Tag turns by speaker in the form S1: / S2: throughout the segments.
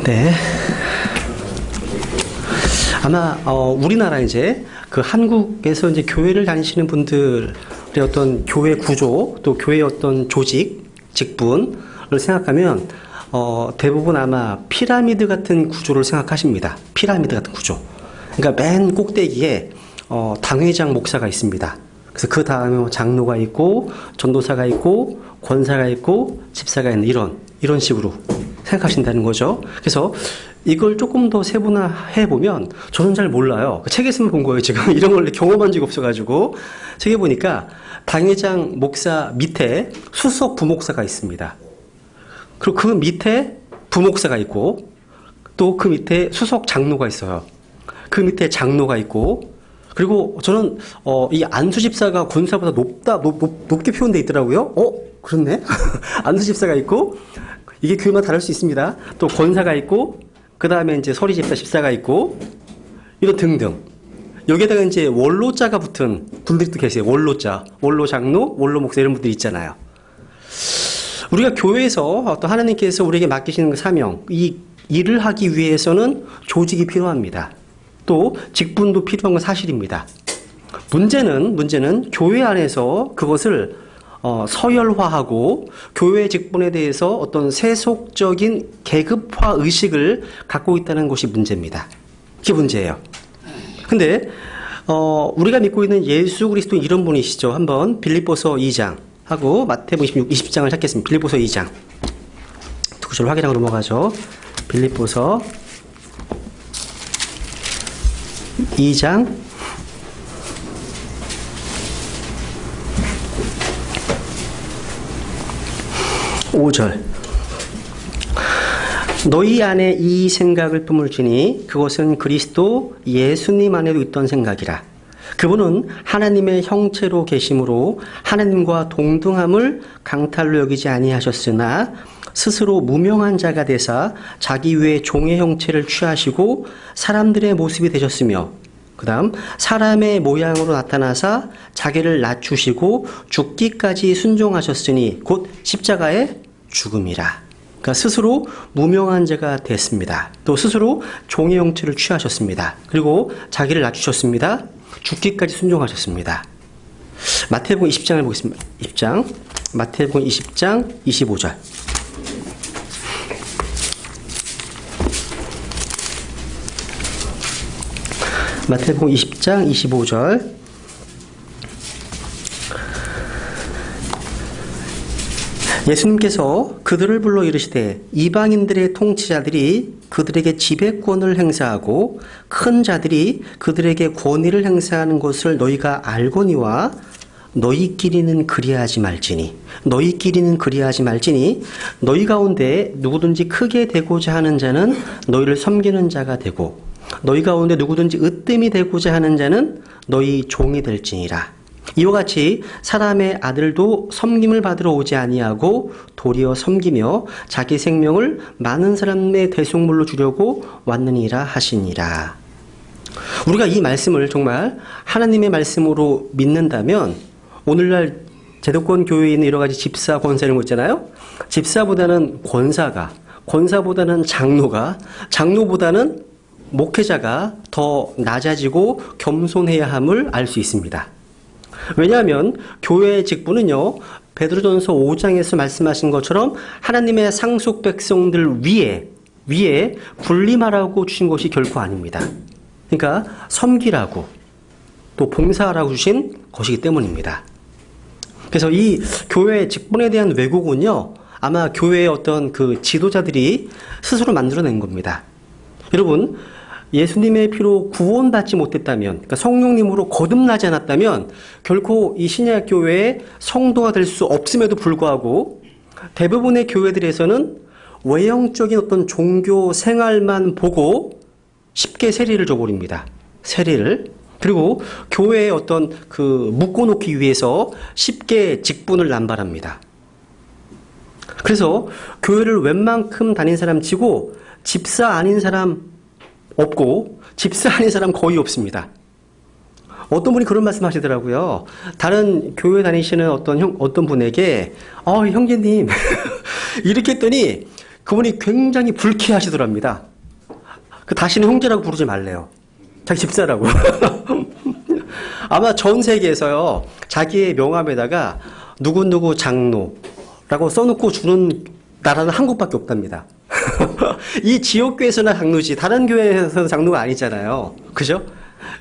S1: 네. 아마 우리나라 이제 그 한국에서 이제 교회를 다니시는 분들의 어떤 교회 구조 또 교회의 어떤 조직 직분을 생각하면 대부분 아마 피라미드 같은 구조를 생각하십니다. 피라미드 같은 구조. 그러니까 맨 꼭대기에 당회장 목사가 있습니다. 그래서 그 다음에 장로가 있고 전도사가 있고 권사가 있고 집사가 있는 이런 식으로 생각하신다는 거죠. 그래서 이걸 조금 더 세분화해 보면 저는 잘 몰라요. 책에서만 본 거예요. 지금 이런 걸 경험한 적이 없어가지고 책에 보니까 당회장 목사 밑에 수석 부목사가 있습니다. 그리고 그 밑에 부목사가 있고 또 그 밑에 수석 장로가 있어요. 그 밑에 장로가 있고 그리고 저는 이 안수 집사가 권사보다 높게 표현되어 있더라고요. 그렇네. 안수 집사가 있고 이게 교회마다 다를 수 있습니다. 또 권사가 있고 그 다음에 이제 서리 집사 집사가 있고 이런 등등. 여기에다가 이제 원로자가 붙은 분들이 또 계세요. 원로자, 원로 장로, 원로 목사 이런 분들이 있잖아요. 우리가 교회에서 어떤 하나님께서 우리에게 맡기시는 그 사명, 이 일을 하기 위해서는 조직이 필요합니다. 또 직분도 필요한 건 사실입니다. 문제는 교회 안에서 그것을 서열화하고 교회 직분에 대해서 어떤 세속적인 계급화 의식을 갖고 있다는 것이 문제입니다. 그게 문제예요. 근데 우리가 믿고 있는 예수 그리스도 이런 분이시죠. 한번 빌립보서 2장 하고 마태복음 20장을 찾겠습니다. 빌립보서 2장 두 구절 확인하고 넘어가죠. 빌립보서 2장 5절 너희 안에 이 생각을 품을지니 그것은 그리스도 예수님 안에도 있던 생각이라. 그분은 하나님의 형체로 계심으로 하나님과 동등함을 강탈로 여기지 아니하셨으나 스스로 무명한 자가 되사 자기 위에 종의 형체를 취하시고 사람들의 모습이 되셨으며 그 다음 사람의 모양으로 나타나사 자기를 낮추시고 죽기까지 순종하셨으니 곧 십자가의 죽음이라. 그러니까 스스로 무명한 자가 됐습니다. 또 스스로 종의 형체를 취하셨습니다. 그리고 자기를 낮추셨습니다. 죽기까지 순종하셨습니다. 마태복음 20장을 보겠습니다. 20장 마태복음 20장 25절 마태복음 20장 25절 예수님께서 그들을 불러 이르시되 이방인들의 통치자들이 그들에게 지배권을 행사하고 큰 자들이 그들에게 권위를 행사하는 것을 너희가 알거니와 너희끼리는 그리하지 말지니 너희 가운데 누구든지 크게 되고자 하는 자는 너희를 섬기는 자가 되고 너희 가운데 누구든지 으뜸이 되고자 하는 자는 너희 종이 될지니라. 이와 같이 사람의 아들도 섬김을 받으러 오지 아니하고 도리어 섬기며 자기 생명을 많은 사람의 대속물로 주려고 왔느니라 하시니라. 우리가 이 말씀을 정말 하나님의 말씀으로 믿는다면 오늘날 제도권 교회에 있는 여러 가지 집사, 권사 이런 거 있잖아요. 집사보다는 권사보다는 장로가, 장로보다는 목회자가 더 낮아지고 겸손해야 함을 알 수 있습니다. 왜냐하면 교회의 직분은요, 베드로전서 5장에서 말씀하신 것처럼 하나님의 상속 백성들 위에 군림하라고 주신 것이 결코 아닙니다. 그러니까 섬기라고 또 봉사하라고 주신 것이기 때문입니다. 그래서 이 교회의 직분에 대한 왜곡은요, 아마 교회의 어떤 그 지도자들이 스스로 만들어낸 겁니다. 여러분, 예수님의 피로 구원받지 못했다면, 그러니까 성령님으로 거듭나지 않았다면 결코 이 신약교회의 성도가 될 수 없음에도 불구하고 대부분의 교회들에서는 외형적인 어떤 종교 생활만 보고 쉽게 세리를 줘버립니다. 세리를. 그리고 교회의 어떤 그 묶어놓기 위해서 쉽게 직분을 남발합니다. 그래서 교회를 웬만큼 다닌 사람 치고 집사 아닌 사람 없고 집사 아닌 사람 거의 없습니다. 어떤 분이 그런 말씀 하시더라고요. 다른 교회 다니시는 어떤 분에게 형제님 이렇게 했더니 그분이 굉장히 불쾌하시더랍니다. 다시는 형제라고 부르지 말래요. 자기 집사라고. 아마 전 세계에서요, 자기의 명함에다가 누구누구 장로라고 써놓고 주는 나라는 한국밖에 없답니다. 이 지역교회에서나 장로지, 다른 교회에서는 장로가 아니잖아요. 그죠?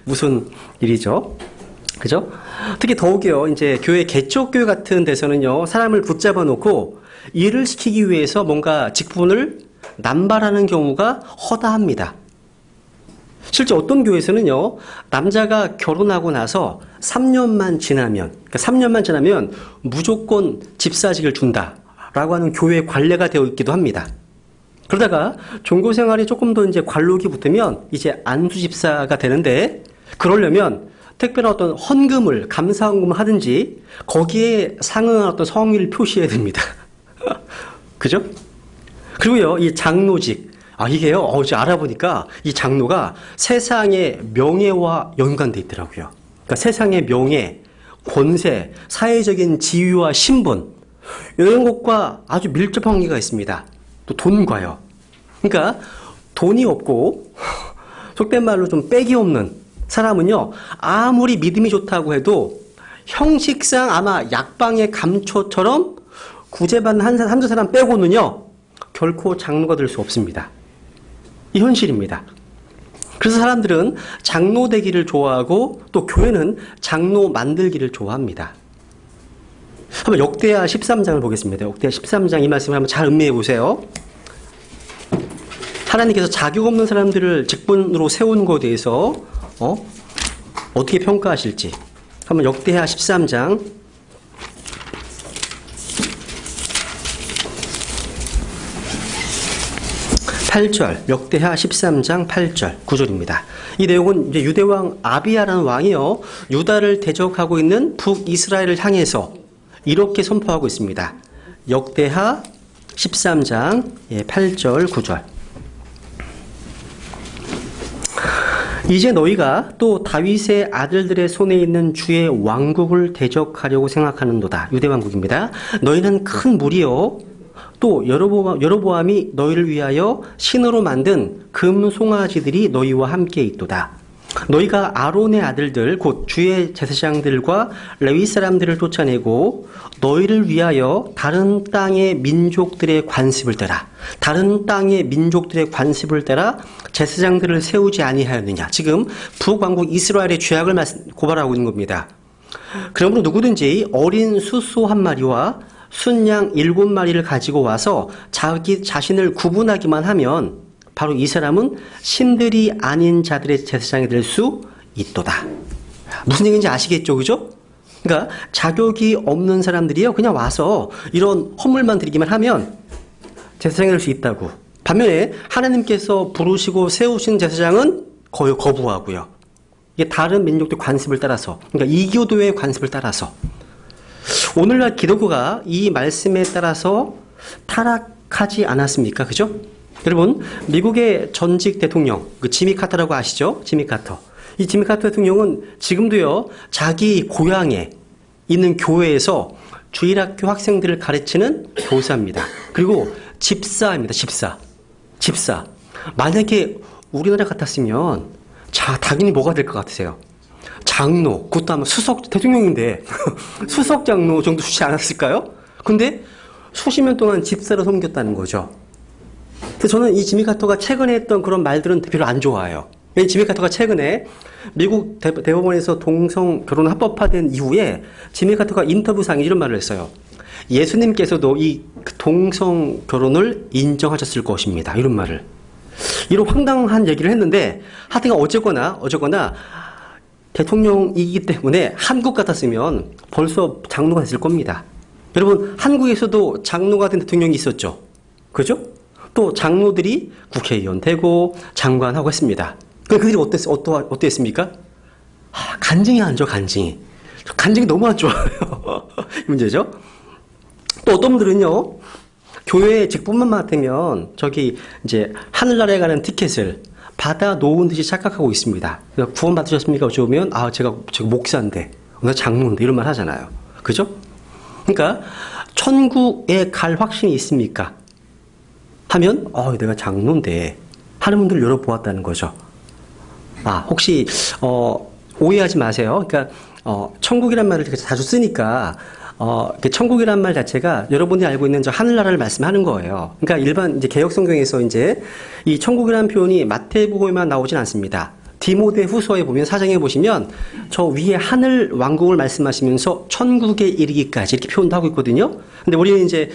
S1: 무슨 일이죠? 그죠? 특히 더욱이요, 이제 교회 개척교회 같은 데서는요, 사람을 붙잡아 놓고 일을 시키기 위해서 뭔가 직분을 남발하는 경우가 허다합니다. 실제 어떤 교회에서는요, 남자가 결혼하고 나서 3년만 지나면, 그러니까 3년만 지나면 무조건 집사직을 준다라고 하는 교회 관례가 되어 있기도 합니다. 그러다가 종교 생활이 조금 더 이제 관록이 붙으면 이제 안수 집사가 되는데, 그러려면 특별한 어떤 헌금을, 감사헌금을 하든지 거기에 상응한 어떤 성의를 표시해야 됩니다. 그죠? 그리고요, 이 장로직. 이게요, 어제 알아보니까 이 장로가 세상의 명예와 연관돼 있더라고요. 그러니까 세상의 명예, 권세, 사회적인 지위와 신분, 이런 것과 아주 밀접한 관계가 있습니다. 또 돈과요. 그러니까 돈이 없고, 속된 말로 좀 빽이 없는 사람은요, 아무리 믿음이 좋다고 해도 형식상 아마 약방의 감초처럼 구제받는 한두 사람 빼고는요, 결코 장로가 될 수 없습니다. 이 현실입니다. 그래서 사람들은 장로 되기를 좋아하고 또 교회는 장로 만들기를 좋아합니다. 한번 역대하 13장을 보겠습니다. 역대하 13장 이 말씀을 한번 잘 음미해 보세요. 하나님께서 자격 없는 사람들을 직분으로 세우는 것에 대해서 어떻게 평가하실지 한번 역대하 13장 8절, 역대하 13장 8절, 9절입니다. 이 내용은 이제 유대왕 아비야라는 왕이요, 유다를 대적하고 있는 북이스라엘을 향해서 이렇게 선포하고 있습니다. 역대하 13장 8절, 9절. 이제 너희가 또 다윗의 아들들의 손에 있는 주의 왕국을 대적하려고 생각하는도다. 유대왕국입니다. 너희는 큰 무리요, 또 여로보암이 너희를 위하여 신으로 만든 금 송아지들이 너희와 함께 있도다. 너희가 아론의 아들들 곧 주의 제사장들과 레위 사람들을 쫓아내고 너희를 위하여 다른 땅의 민족들의 관습을 따라, 다른 땅의 민족들의 관습을 따라 제사장들을 세우지 아니하였느냐. 지금 북왕국 이스라엘의 죄악을 고발하고 있는 겁니다. 그러므로 누구든지 어린 수소 한 마리와 순양 7마리를 가지고 와서 자기 자신을 구분하기만 하면 바로 이 사람은 신들이 아닌 자들의 제사장이 될 수 있도다. 무슨 얘기인지 아시겠죠? 그죠? 그러니까 자격이 없는 사람들이요, 그냥 와서 이런 헌물만 드리기만 하면 제사장이 될 수 있다고. 반면에 하나님께서 부르시고 세우신 제사장은 거의 거부하고요. 이게 다른 민족들 관습을 따라서, 그러니까 이교도의 관습을 따라서. 오늘날 기독교가 이 말씀에 따라서 타락하지 않았습니까? 그죠? 여러분, 미국의 전직 대통령, 지미 카터라고 아시죠? 지미 카터. 이 지미 카터 대통령은 지금도요, 자기 고향에 있는 교회에서 주일학교 학생들을 가르치는 교사입니다. 그리고 집사입니다. 집사. 만약에 우리나라 같았으면, 당연히 뭐가 될 것 같으세요? 장로, 그것도 아마 수석, 대통령인데, 수석 장로 정도 주지 않았을까요? 근데 수십 년 동안 집사로 섬겼다는 거죠. 그래서 저는 이 지미 카터가 최근에 했던 그런 말들은 별로 안 좋아요. 왜냐면 지미 카터가 최근에 미국 대법원에서 동성 결혼 합법화된 이후에 지미 카터가 인터뷰상에 이런 말을 했어요. 예수님께서도 이 동성 결혼을 인정하셨을 것입니다. 이런 말을. 이런 황당한 얘기를 했는데, 하여튼 어쨌거나 대통령이기 때문에 한국 같았으면 벌써 장로가 됐을 겁니다. 여러분, 한국에서도 장로가 된 대통령이 있었죠. 그죠? 또 장로들이 국회의원 되고 장관하고 했습니다. 그들이 어땠습니까? 간증이 안 좋아, 간증이. 간증이 너무 안 좋아요. 문제죠? 또 어떤 분들은요, 교회 직분만 맡으면 이제 하늘나라에 가는 티켓을 받아 놓은 듯이 착각하고 있습니다. 구원 받으셨습니까? 어쩌면 제가 목사인데, 나 장로인데 이런 말 하잖아요. 그죠? 그러니까 천국에 갈 확신이 있습니까? 하면 내가 장로인데 하는 분들을 열어보았다는 거죠. 혹시 오해하지 마세요. 그러니까 천국이란 말을 되게 자주 쓰니까 천국이란 말 자체가 여러분이 알고 있는 저 하늘나라를 말씀하는 거예요. 그러니까 일반 이제 개역 성경에서 이제 이 천국이라는 표현이 마태복음에만 나오진 않습니다. 디모데후서에 보면 4장에 보시면 저 위에 하늘 왕국을 말씀하시면서 천국에 이르기까지 이렇게 표현도 하고 있거든요. 근데 우리는 이제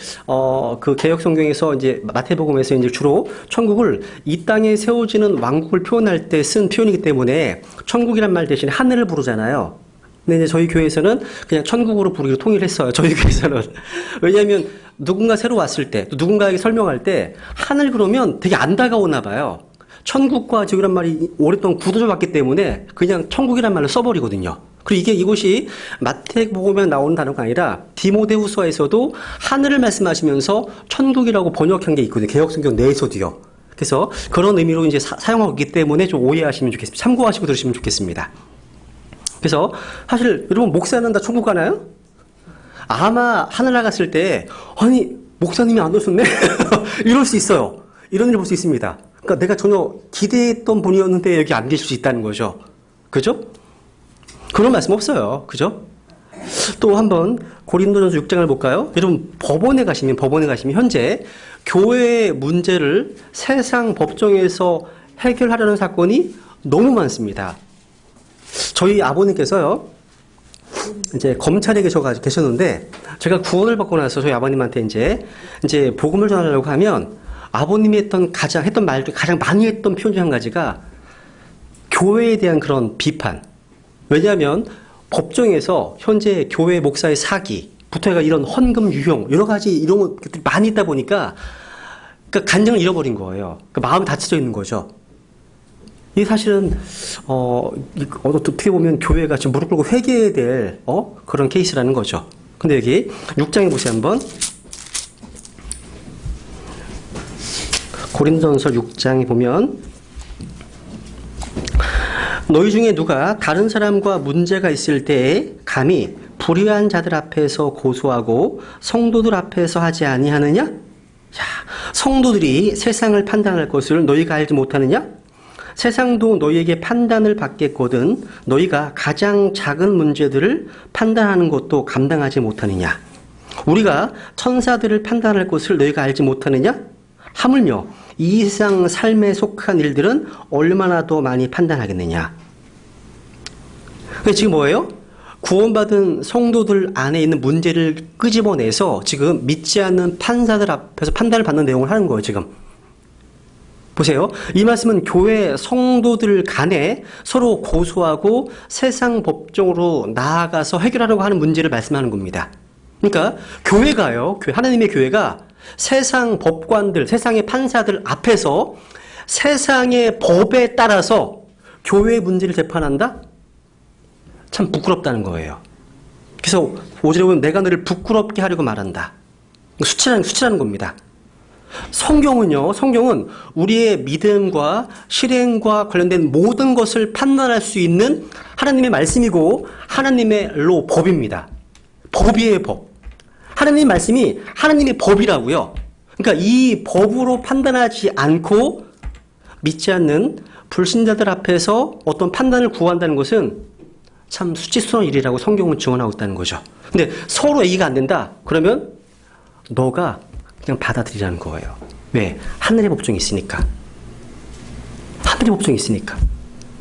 S1: 그 개역 성경에서 이제 마태복음에서 이제 주로 천국을 이 땅에 세워지는 왕국을 표현할 때 쓴 표현이기 때문에 천국이란 말 대신에 하늘을 부르잖아요. 근데 이제 저희 교회에서는 그냥 천국으로 부르기로 통일했어요. 저희 교회에서는. 왜냐하면 누군가 새로 왔을 때, 또 누군가에게 설명할 때 하늘 그러면 되게 안 다가오나 봐요. 천국과 지옥이란 말이 오랫동안 굳어져 왔기 때문에 그냥 천국이란 말로 써버리거든요. 그리고 이것이 마태복음에 나오는 단어가 아니라 디모데후서에서도 하늘을 말씀하시면서 천국이라고 번역한 게 있거든요. 개역성경 내에서도요. 그래서 그런 의미로 이제 사용하고 있기 때문에 좀 오해하시면 좋겠습니다. 참고하시고 들으시면 좋겠습니다. 그래서 사실 여러분 목사는 다 천국 가나요? 아마 하늘 나갔을 때 아니 목사님이 안 오셨네? 이럴 수 있어요. 이런 일을 볼 수 있습니다. 그러니까 내가 전혀 기대했던 분이었는데 여기 안 계실 수 있다는 거죠. 그죠? 그런 말씀 없어요. 그죠? 또 한번 고린도전서 6장을 볼까요? 여러분 법원에 가시면 현재 교회의 문제를 세상 법정에서 해결하려는 사건이 너무 많습니다. 저희 아버님께서요, 이제 검찰에 계셨는데, 제가 구원을 받고 나서 저희 아버님한테 이제 복음을 전하려고 하면, 아버님이 했던 말 중에 가장 많이 했던 표현 중 한 가지가, 교회에 대한 그런 비판. 왜냐하면, 법정에서 현재 교회 목사의 사기부터 해가 이런 헌금 유용, 여러 가지 이런 것들이 많이 있다 보니까, 그러니까 간증을 잃어버린 거예요. 그러니까 마음이 다쳐져 있는 거죠. 이 사실은 어떻게 보면 교회가 지금 무릎 꿇고 회개해야 될 그런 케이스라는 거죠. 근데 여기 6장에 보세요 한번. 고린도전서 6장에 보면 너희 중에 누가 다른 사람과 문제가 있을 때에 감히 불의한 자들 앞에서 고소하고 성도들 앞에서 하지 아니하느냐? 성도들이 세상을 판단할 것을 너희가 알지 못하느냐? 세상도 너희에게 판단을 받겠거든 너희가 가장 작은 문제들을 판단하는 것도 감당하지 못하느냐? 우리가 천사들을 판단할 것을 너희가 알지 못하느냐? 하물며 이 세상 삶에 속한 일들은 얼마나 더 많이 판단하겠느냐? 지금 뭐예요? 구원받은 성도들 안에 있는 문제를 끄집어내서 지금 믿지 않는 판사들 앞에서 판단을 받는 내용을 하는 거예요, 지금. 보세요. 이 말씀은 교회 성도들 간에 서로 고소하고 세상 법정으로 나아가서 해결하려고 하는 문제를 말씀하는 겁니다. 그러니까 교회가요. 하나님의 교회가 세상 법관들, 세상의 판사들 앞에서 세상의 법에 따라서 교회의 문제를 재판한다? 참 부끄럽다는 거예요. 그래서 5절에 보면 내가 너를 부끄럽게 하려고 말한다. 수치라는 겁니다. 성경은 우리의 믿음과 실행과 관련된 모든 것을 판단할 수 있는 하나님의 말씀이고 하나님의 법입니다. 법이에요, 법. 하나님의 말씀이 하나님의 법이라고요. 그러니까 이 법으로 판단하지 않고 믿지 않는 불신자들 앞에서 어떤 판단을 구한다는 것은 참 수치스러운 일이라고 성경은 증언하고 있다는 거죠. 근데 서로 이해가 안 된다? 그러면 너가 그냥 받아들이라는 거예요. 왜? 하늘의 법정이 있으니까. 하늘의 법정이 있으니까.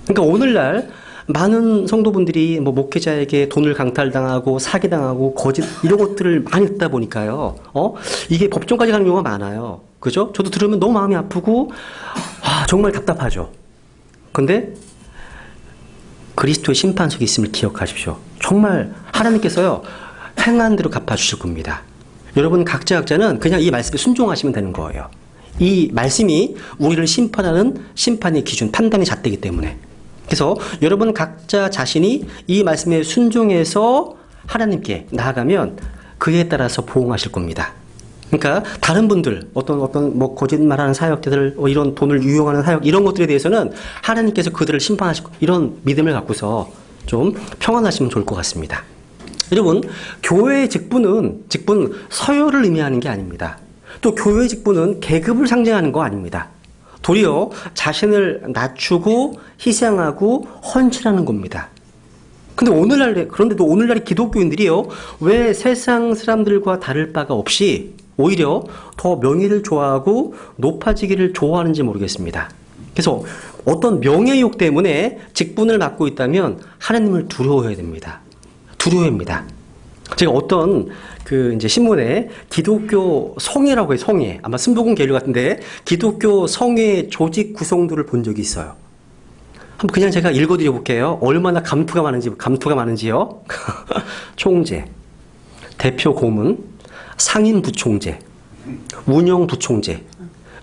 S1: 그러니까 오늘날 많은 성도분들이 목회자에게 돈을 강탈당하고 사기당하고 거짓 이런 것들을 많이 듣다 보니까요. 이게 법정까지 가는 경우가 많아요. 그죠? 저도 들으면 너무 마음이 아프고 정말 답답하죠. 근데 그리스도의 심판석이 있음을 기억하십시오. 정말 하나님께서요. 행한 대로 갚아주실 겁니다. 여러분 각자는 그냥 이 말씀에 순종하시면 되는 거예요. 이 말씀이 우리를 심판하는 심판의 기준, 판단의 잣대이기 때문에. 그래서 여러분 각자 자신이 이 말씀에 순종해서 하나님께 나아가면 그에 따라서 보응하실 겁니다. 그러니까 다른 분들 어떤 거짓말하는 사역자들 이런 돈을 유용하는 사역 이런 것들에 대해서는 하나님께서 그들을 심판하실 이런 믿음을 갖고서 좀 평안하시면 좋을 것 같습니다. 여러분 교회의 직분 서열을 의미하는 게 아닙니다. 또 교회 직분은 계급을 상징하는 거 아닙니다. 도리어 자신을 낮추고 희생하고 헌신하는 겁니다. 그런데도 오늘날의 기독교인들이요, 왜 세상 사람들과 다를 바가 없이 오히려 더 명예를 좋아하고 높아지기를 좋아하는지 모르겠습니다. 그래서 어떤 명예욕 때문에 직분을 맡고 있다면 하나님을 두려워해야 됩니다. 두려워합니다. 제가 어떤 이제 신문에 기독교 성회라고 해요, 성회. 아마 순복음 계열 같은데 기독교 성회 조직 구성도를 본 적이 있어요. 한번 그냥 제가 읽어드려 볼게요. 얼마나 감투가 많은지요. 총재, 대표 고문, 상임 부총재, 운영 부총재,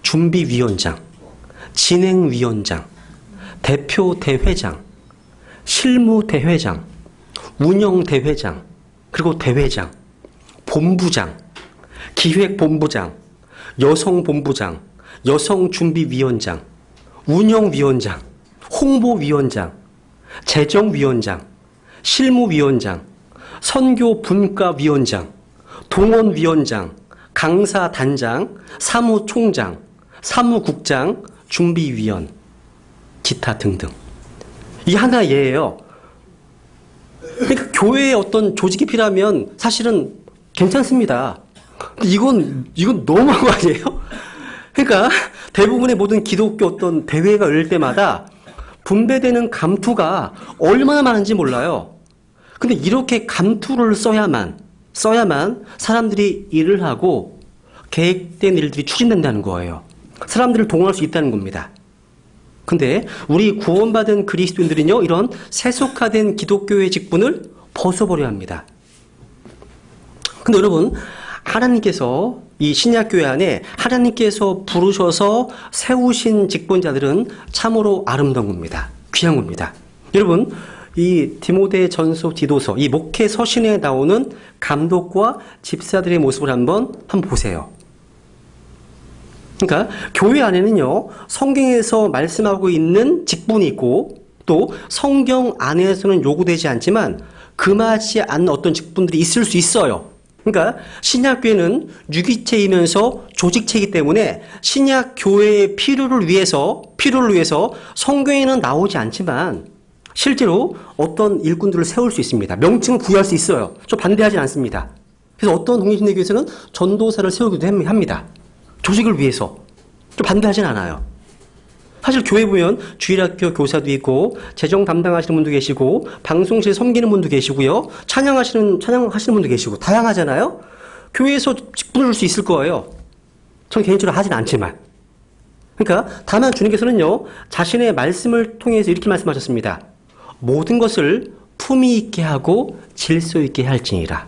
S1: 준비위원장, 진행위원장, 대표 대회장, 실무 대회장, 운영 대회장, 그리고 대회장, 본부장, 기획본부장, 여성본부장, 여성준비위원장, 운영위원장, 홍보위원장, 재정위원장, 실무위원장, 선교분과위원장, 동원위원장, 강사단장, 사무총장, 사무국장, 준비위원, 기타 등등. 이 하나 예예요. 그러니까 교회에 어떤 조직이 필요하면 사실은 괜찮습니다. 이건 너무한 거 아니에요? 그러니까 대부분의 모든 기독교 어떤 대회가 열릴 때마다 분배되는 감투가 얼마나 많은지 몰라요. 근데 이렇게 감투를 써야만 사람들이 일을 하고 계획된 일들이 추진된다는 거예요. 사람들을 동원할 수 있다는 겁니다. 근데 우리 구원받은 그리스도인들은요, 이런 세속화된 기독교의 직분을 벗어버려야 합니다. 근데 여러분, 하나님께서 이 신약교회 안에 하나님께서 부르셔서 세우신 직분자들은 참으로 아름다운 겁니다. 귀한 겁니다. 여러분, 이 디모데 전서 디도서, 이 목회 서신에 나오는 감독과 집사들의 모습을 한번 보세요. 그러니까 교회 안에는요, 성경에서 말씀하고 있는 직분이 있고 또 성경 안에서는 요구되지 않지만 금하지 않는 어떤 직분들이 있을 수 있어요. 그러니까 신약교회는 유기체이면서 조직체이기 때문에 신약교회의 필요를 위해서 성경에는 나오지 않지만 실제로 어떤 일꾼들을 세울 수 있습니다. 명칭을 부여할 수 있어요. 저 반대하지 않습니다. 그래서 어떤 독립신대교에서는 전도사를 세우기도 합니다. 조직을 위해서. 좀 반대하진 않아요. 사실 교회 보면 주일학교 교사도 있고 재정 담당하시는 분도 계시고 방송실 섬기는 분도 계시고요. 찬양하시는 분도 계시고 다양하잖아요. 교회에서 직분을 줄 수 있을 거예요. 저는 개인적으로 하진 않지만. 그러니까 다만 주님께서는요, 자신의 말씀을 통해서 이렇게 말씀하셨습니다. 모든 것을 품위 있게 하고 질서 있게 할지니라.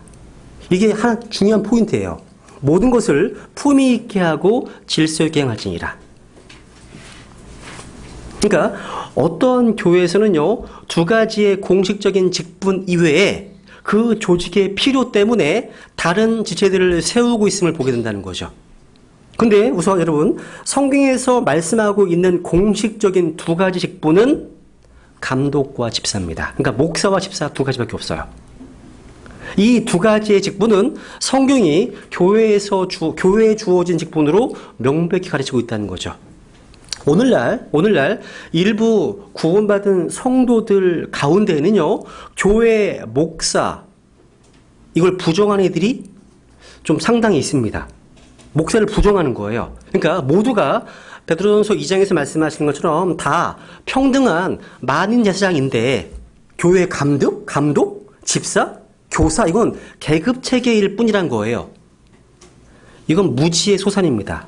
S1: 이게 하나 중요한 포인트예요. 모든 것을 품위 있게 하고 질서 있게 할지니라. 그러니까 어떤 교회에서는요, 두 가지의 공식적인 직분 이외에 그 조직의 필요 때문에 다른 지체들을 세우고 있음을 보게 된다는 거죠. 근데 우선 여러분, 성경에서 말씀하고 있는 공식적인 두 가지 직분은 감독과 집사입니다. 그러니까 목사와 집사 두 가지밖에 없어요. 이 두 가지의 직분은 성경이 교회에 주어진 직분으로 명백히 가르치고 있다는 거죠. 오늘날 일부 구원받은 성도들 가운데는요, 교회 목사, 이걸 부정하는 애들이 좀 상당히 있습니다. 목사를 부정하는 거예요. 그러니까 모두가 베드로전서 2장에서 말씀하시는 것처럼 다 평등한 만인 제사장인데 교회 감독, 집사, 교사, 이건 계급 체계일 뿐이란 거예요. 이건 무지의 소산입니다.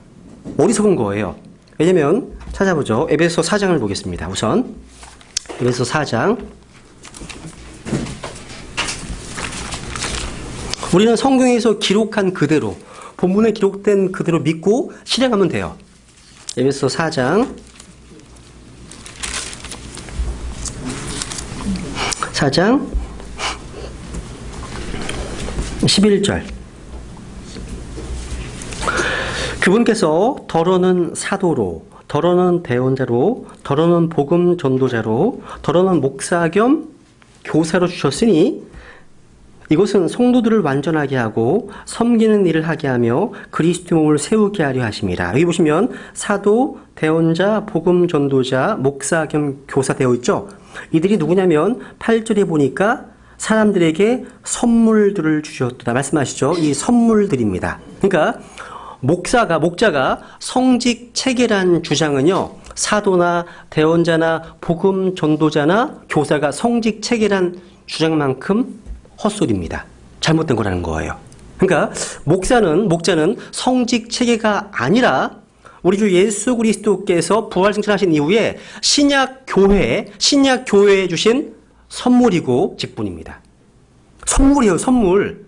S1: 어리석은 거예요. 왜냐면 찾아보죠. 에베소 4장을 보겠습니다. 우선 에베소 4장. 우리는 성경에서 기록한 그대로, 본문에 기록된 그대로 믿고 실행하면 돼요. 에베소 4장 11절. 그분께서 더러는 사도로, 더러는 대언자로, 더러는 복음 전도자로, 더러는 목사 겸 교사로 주셨으니 이것은 성도들을 완전하게 하고 섬기는 일을 하게 하며 그리스도 몸을 세우게 하려 하심이라. 여기 보시면 사도, 대언자, 복음 전도자, 목사 겸 교사 되어 있죠. 이들이 누구냐면 8절에 보니까 사람들에게 선물들을 주셨다 말씀하시죠. 이 선물들입니다. 그러니까 목자가 성직 체계란 주장은요, 사도나 대언자나 복음 전도자나 교사가 성직 체계란 주장만큼 헛소리입니다. 잘못된 거라는 거예요. 그러니까 목자는 성직 체계가 아니라 우리 주 예수 그리스도께서 부활 승천하신 이후에 신약 교회에 주신 선물이고 직분입니다. 선물이에요, 선물.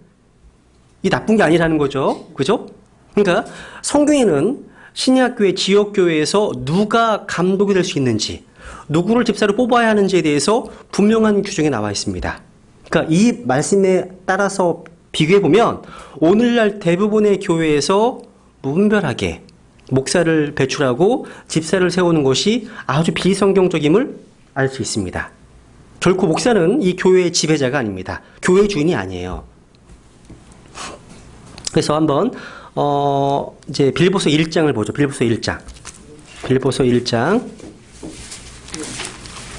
S1: 이 나쁜 게 아니라는 거죠. 그죠? 그러니까 성경에는 신약교회, 지역교회에서 누가 감독이 될 수 있는지, 누구를 집사로 뽑아야 하는지에 대해서 분명한 규정이 나와 있습니다. 그러니까 이 말씀에 따라서 비교해보면 오늘날 대부분의 교회에서 무분별하게 목사를 배출하고 집사를 세우는 것이 아주 비성경적임을 알 수 있습니다. 결코 목사는 이 교회의 지배자가 아닙니다. 교회 주인이 아니에요. 그래서 한번 이제 빌보서 1장을 보죠. 빌보서 1장.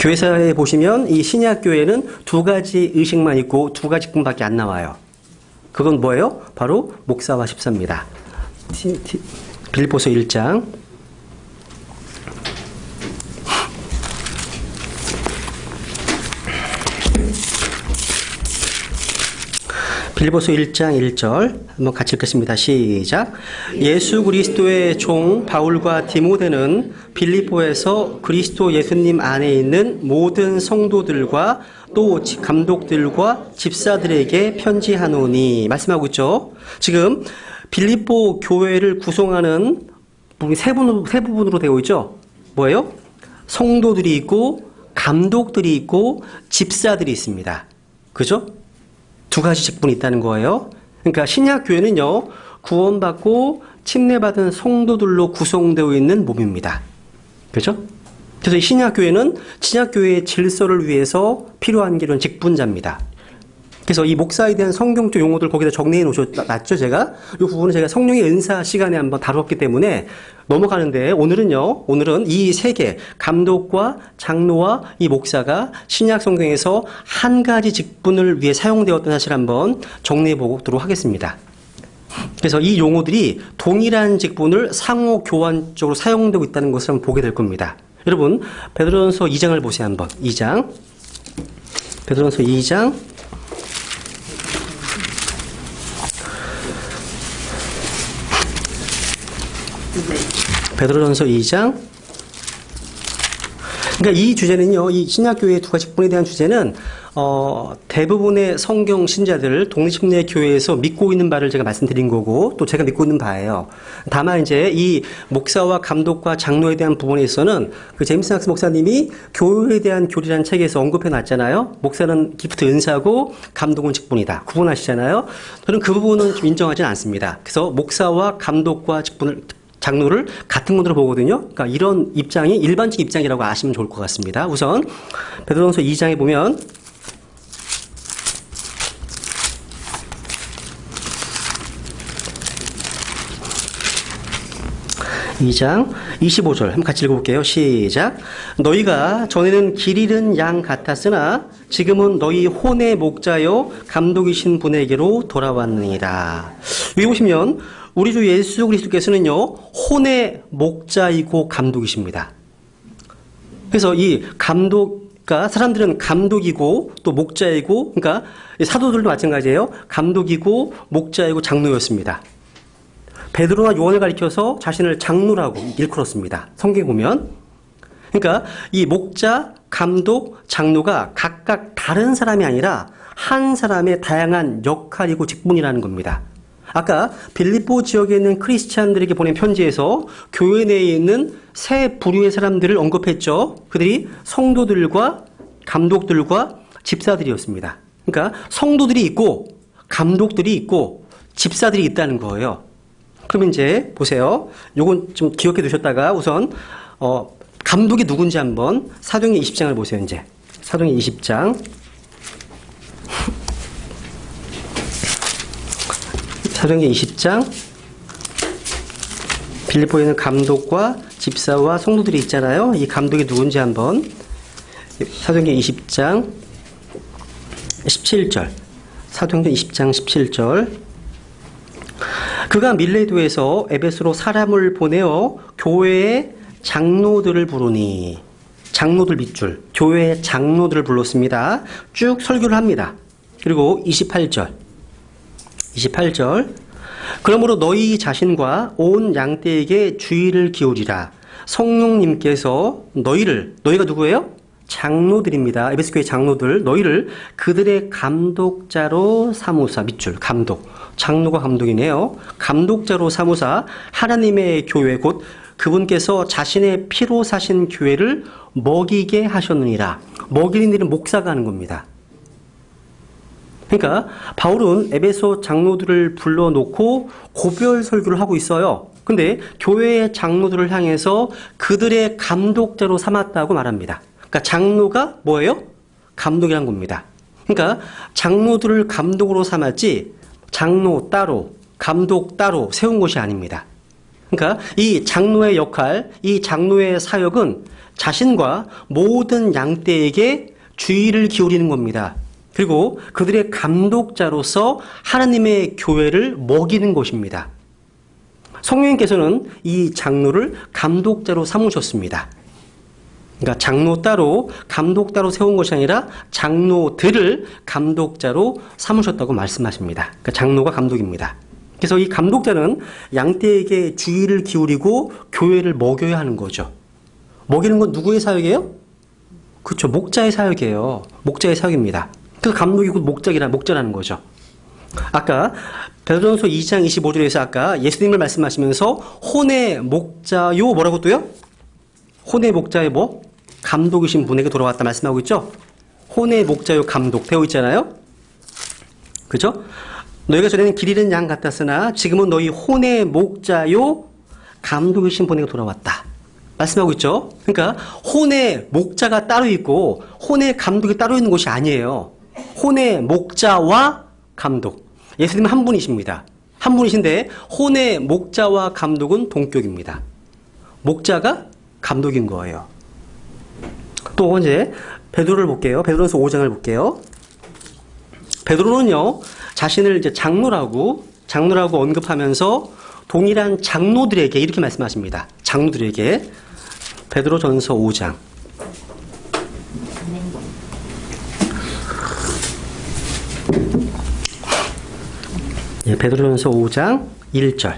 S1: 교회사에 보시면 이 신약교회는 두 가지 의식만 있고 두 가지 직분밖에 안 나와요. 그건 뭐예요? 바로 목사와 집사입니다. 빌보서 1장. 빌보서 1장 1절 한번 같이 읽겠습니다. 시작. 예수 그리스도의 종 바울과 디모데는 빌립보에서 그리스도 예수님 안에 있는 모든 성도들과 또 감독들과 집사들에게 편지하노니 말씀하고 있죠. 지금 빌립보 교회를 구성하는 세 부분으로 되어 있죠. 뭐예요? 성도들이 있고 감독들이 있고 집사들이 있습니다. 그죠? 두 가지 직분이 있다는 거예요. 그러니까 신약교회는요, 구원받고 침례받은 성도들로 구성되어 있는 몸입니다. 그죠? 그래서 이 신약교회는 신약교회의 질서를 위해서 필요한 게 이런 직분자입니다. 그래서 이 목사에 대한 성경적 용어들 거기다 정리해 놓으셨죠, 제가? 이 부분은 제가 성령의 은사 시간에 한번 다뤘기 때문에 넘어가는데, 오늘은 이 세 개, 감독과 장로와 이 목사가 신약 성경에서 한 가지 직분을 위해 사용되었던 사실을 한번 정리해 보도록 하겠습니다. 그래서 이 용어들이 동일한 직분을 상호 교환적으로 사용되고 있다는 것을 한번 보게 될 겁니다. 여러분, 베드로전서 2장을 보세요, 한번. 2장. 베드로전서 2장. 베드로전서 2장. 그러니까 이 주제는요, 이 신약교회의 두 가지 직분에 대한 주제는 대부분의 성경 신자들 독립심리의 교회에서 믿고 있는 바를 제가 말씀드린 거고 또 제가 믿고 있는 바예요. 다만 이제 이 목사와 감독과 장로에 대한 부분에 있어서는 그 제임스 낙스 목사님이 교회에 대한 교리라는 책에서 언급해 놨잖아요. 목사는 기프트 은사고 감독은 직분이다. 구분하시잖아요. 저는 그 부분은 좀 인정하지는 않습니다. 그래서 목사와 감독과 장로를 같은 분으로 보거든요. 그러니까 이런 입장이 일반적 입장이라고 아시면 좋을 것 같습니다. 우선 베드로전서 2장에 보면 2장 25절 한번 같이 읽어볼게요. 시작. 너희가 전에는 길 잃은 양 같았으나 지금은 너희 혼의 목자여 감독이신 분에게로 돌아왔느니라. 여기 보시면 우리 주 예수 그리스도께서는요, 혼의 목자이고 감독이십니다. 그래서 이 그러니까 사람들은 감독이고 또 목자이고, 그러니까 사도들도 마찬가지예요. 감독이고 목자이고 장로였습니다. 베드로와 요한을 가리켜서 자신을 장로라고 일컬었습니다. 성경에 보면. 그러니까 이 목자, 감독, 장로가 각각 다른 사람이 아니라 한 사람의 다양한 역할이고 직분이라는 겁니다. 아까 빌립보 지역에 있는 크리스찬들에게 보낸 편지에서 교회 내에 있는 세 부류의 사람들을 언급했죠. 그들이 성도들과 감독들과 집사들이었습니다. 그러니까 성도들이 있고 감독들이 있고 집사들이 있다는 거예요. 그럼 이제 보세요. 요건 좀 기억해 두셨다가 우선 감독이 누군지 한번 사도행전 20장을 보세요. 이제 사도행전 20장 사도행전 20장 빌립보에 있는 감독과 집사와 성도들이 있잖아요. 이 감독이 누군지 한번 사도행전 20장 17절 사도행전 20장 17절 그가 밀레도에서 에베소로 사람을 보내어 교회의 장로들을 부르니 장로들 밑줄 교회의 장로들을 불렀습니다. 쭉 설교를 합니다. 그리고 28절 그러므로 너희 자신과 온 양떼에게 주의를 기울이라. 성령님께서 너희가 누구예요? 장로들입니다. 에베소 교회 장로들 너희를 그들의 감독자로 삼으사 밑줄 감독 장로가 감독이네요. 감독자로 삼으사 하나님의 교회 곧 그분께서 자신의 피로 사신 교회를 먹이게 하셨느니라. 먹이는 일은 목사가 하는 겁니다. 그러니까 바울은 에베소 장로들을 불러놓고 고별 설교를 하고 있어요. 근데 교회의 장로들을 향해서 그들의 감독자로 삼았다고 말합니다. 그러니까 장로가 뭐예요? 감독이란 겁니다. 그러니까 장로들을 감독으로 삼았지 장로 따로 감독 따로 세운 것이 아닙니다. 그러니까 이 장로의 역할, 이 장로의 사역은 자신과 모든 양떼에게 주의를 기울이는 겁니다. 그리고 그들의 감독자로서 하나님의 교회를 먹이는 것입니다. 성령님께서는 이 장로를 감독자로 삼으셨습니다. 그러니까 장로 따로 감독 따로 세운 것이 아니라 장로들을 감독자로 삼으셨다고 말씀하십니다. 그러니까 장로가 감독입니다. 그래서 이 감독자는 양떼에게 주의를 기울이고 교회를 먹여야 하는 거죠. 먹이는 건 누구의 사역이에요? 그렇죠. 목자의 사역이에요. 목자의 사역입니다. 그래서 감독이 곧 목자라는 거죠. 아까 베드로전서 2장 25절에서 아까 예수님을 말씀하시면서 혼의 목자요 뭐라고 또요? 혼의 목자의 뭐? 감독이신 분에게 돌아왔다 말씀하고 있죠? 혼의 목자요 감독 되어 있잖아요? 그죠? 너희가 전에는 길 잃은 양 같았으나 지금은 너희 혼의 목자요 감독이신 분에게 돌아왔다. 말씀하고 있죠? 그러니까 혼의 목자가 따로 있고 혼의 감독이 따로 있는 것이 아니에요. 혼의 목자와 감독. 예수님은 한 분이십니다. 한 분이신데 혼의 목자와 감독은 동격입니다. 목자가 감독인 거예요. 또 이제 베드로를 볼게요. 베드로전서 5장을 볼게요. 베드로는요 자신을 이제 장로라고 언급하면서 동일한 장로들에게 이렇게 말씀하십니다. 장로들에게 베드로전서 5장 베드로전서 5장 1절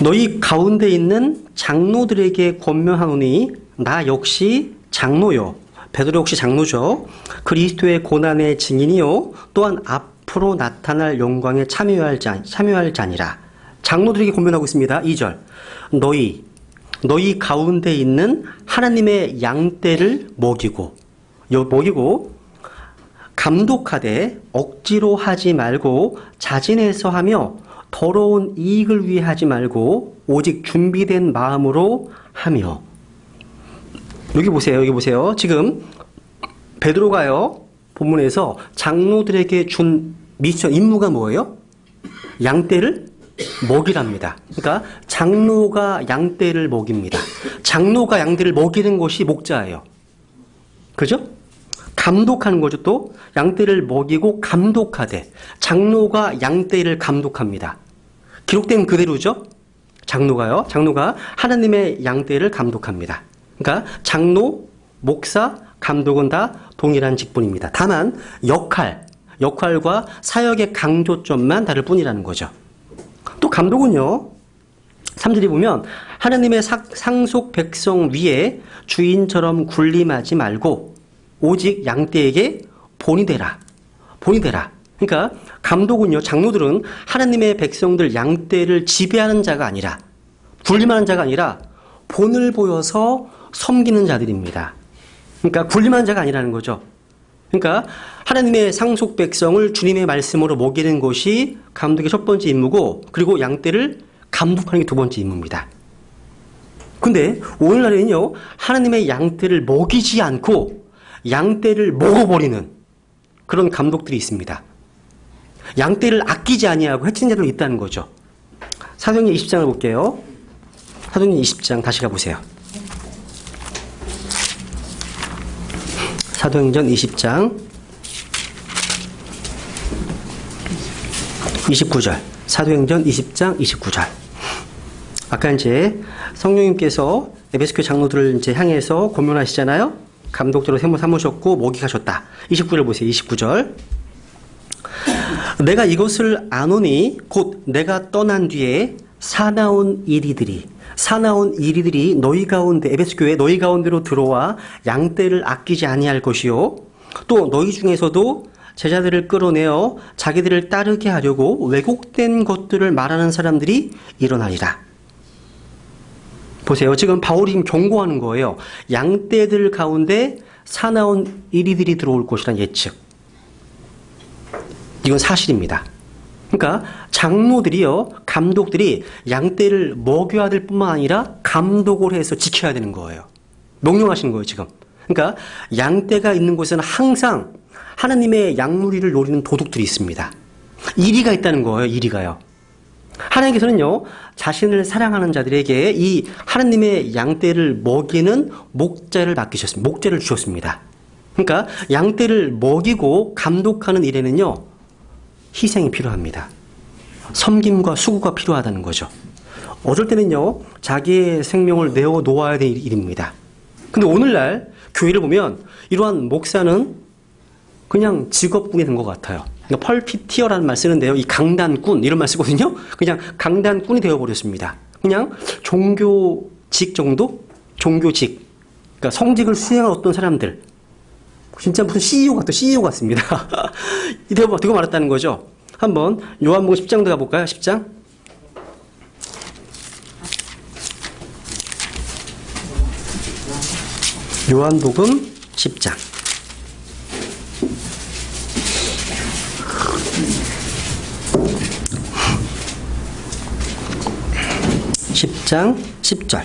S1: 너희 가운데 있는 장로들에게 권면하노니 나 역시 장로요. 베드로 역시 장로죠. 그리스도의 고난의 증인이요. 또한 앞으로 나타날 영광에 참여할 자니라. 장로들에게 권면하고 있습니다. 2절 너희 가운데 있는 하나님의 양떼를 먹이고 감독하되 억지로 하지 말고 자진해서 하며 더러운 이익을 위해 하지 말고 오직 준비된 마음으로 하며. 여기 보세요. 지금 베드로가요 본문에서 장로들에게 준 미션 임무가 뭐예요? 양떼를 먹이랍니다. 그러니까 장로가 양떼를 먹입니다. 장로가 양떼를 먹이는 것이 목자예요. 그죠? 감독하는 거죠. 또 양떼를 먹이고 감독하되 장로가 양떼를 감독합니다. 기록된 그대로죠. 장로가 하나님의 양떼를 감독합니다. 그러니까 장로, 목사, 감독은 다 동일한 직분입니다. 다만 역할과 사역의 강조점만 다를 뿐이라는 거죠. 또 감독은요 3절에 보면 하나님의 상속 백성 위에 주인처럼 군림하지 말고 오직 양떼에게 본이 되라. 그러니까 감독은요, 장로들은 하나님의 백성들 양떼를 지배하는 자가 아니라 군림하는 자가 아니라 본을 보여서 섬기는 자들입니다. 그러니까 군림하는 자가 아니라는 거죠. 그러니까 하나님의 상속 백성을 주님의 말씀으로 먹이는 것이 감독의 첫 번째 임무고 그리고 양떼를 감독하는 게 두 번째 임무입니다. 근데 오늘날에는요 하나님의 양떼를 먹이지 않고 양떼를 먹어버리는 그런 감독들이 있습니다. 양떼를 아끼지 아니하고 해친 자들도 있다는 거죠. 사도행전 20장을 볼게요. 사도행전 20장 다시 가보세요. 사도행전 20장 29절. 사도행전 20장 29절. 아까 이제 성령님께서 에베소 교회 장로들을 이제 향해서 권면하시잖아요. 감독으로 삼으셨고 목이 가셨다. 29절 보세요. 29절. 내가 이것을 아노니 곧 내가 떠난 뒤에 사나운 이리들이 너희 가운데 에베소 교회 너희 가운데로 들어와 양떼를 아끼지 아니할 것이요 또 너희 중에서도 제자들을 끌어내어 자기들을 따르게 하려고 왜곡된 것들을 말하는 사람들이 일어나리라. 보세요. 지금 바울이 경고하는 거예요. 양떼들 가운데 사나운 이리들이 들어올 것이란 예측. 이건 사실입니다. 그러니까 장로들이요, 감독들이 양떼를 먹여야 될 뿐만 아니라 감독을 해서 지켜야 되는 거예요. 명령하시는 거예요, 지금. 그러니까 양떼가 있는 곳에는 항상 하나님의 양무리를 노리는 도둑들이 있습니다. 이리가 있다는 거예요, 이리가요. 하나님께서는요, 자신을 사랑하는 자들에게 이 하나님의 양떼를 먹이는 목자를 맡기셨습니다. 목자를 주셨습니다. 그러니까 양떼를 먹이고 감독하는 일에는요, 희생이 필요합니다. 섬김과 수고가 필요하다는 거죠. 어쩔 때는요, 자기의 생명을 내어 놓아야 될 일입니다. 근데 오늘날 교회를 보면 이러한 목사는 그냥 직업군이 된 것 같아요. 그러니까 펄피티어라는 말 쓰는데요. 이 강단꾼 이런 말 쓰거든요. 그냥 강단꾼이 되어버렸습니다. 그냥 종교직 정도? 종교직. 그러니까 성직을 수행한 어떤 사람들. 진짜 무슨 CEO 같습니다. 되고 말았다는 거죠. 한번 요한복음 10장도 가볼까요? 10장. 요한복음 10장. 10장 10절.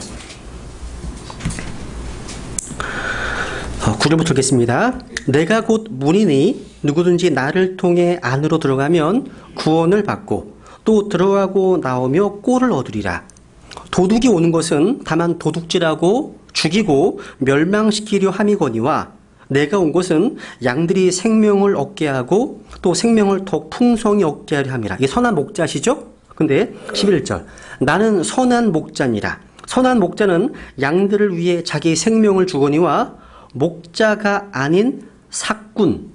S1: 9절부터 읽겠습니다. 내가 곧 문이니 누구든지 나를 통해 안으로 들어가면 구원을 받고 또 들어가고 나오며 꼴을 얻으리라. 도둑이 오는 것은 다만 도둑질하고 죽이고 멸망시키려 함이거니와 내가 온 것은 양들이 생명을 얻게 하고 또 생명을 더 풍성히 얻게 하려 함이라. 이게 선한 목자시죠? 근데 11절. 나는 선한 목자니라. 선한 목자는 양들을 위해 자기의 생명을 주거니와 목자가 아닌 삭군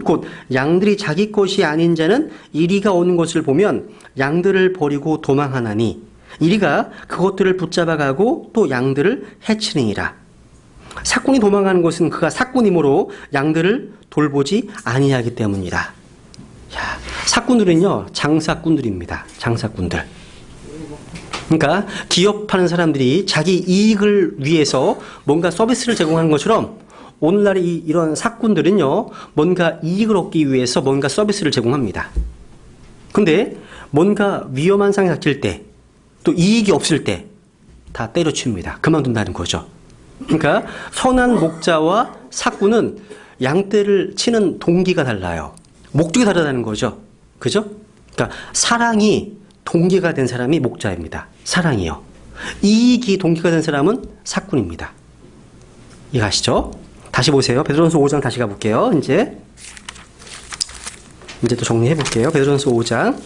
S1: 곧 양들이 자기 것이 아닌 자는 이리가 오는 것을 보면 양들을 버리고 도망하나니 이리가 그것들을 붙잡아가고 또 양들을 해치느니라. 삭군이 도망가는 것은 그가 삭군이므로 양들을 돌보지 아니하기 때문이라. 삭군들은요, 장사꾼들입니다. 장사꾼들. 그러니까 기업하는 사람들이 자기 이익을 위해서 뭔가 서비스를 제공하는 것처럼 오늘날의 이런 삭군들은요, 뭔가 이익을 얻기 위해서 뭔가 서비스를 제공합니다. 근데 뭔가 위험한 상황이 닥칠 때, 또 이익이 없을 때 다 때려칩니다. 그만둔다는 거죠. 그러니까 선한 목자와 삭군은 양떼를 치는 동기가 달라요. 목적이 다르다는 거죠. 그죠? 그러니까 사랑이 동기가 된 사람이 목자입니다. 사랑이요. 이익이 동기가 된 사람은 삭군입니다. 이해가시죠? 다시 보세요. 베드로전서 5장 다시 가볼게요. 이제 또 정리해 볼게요. 베드로전서 5장.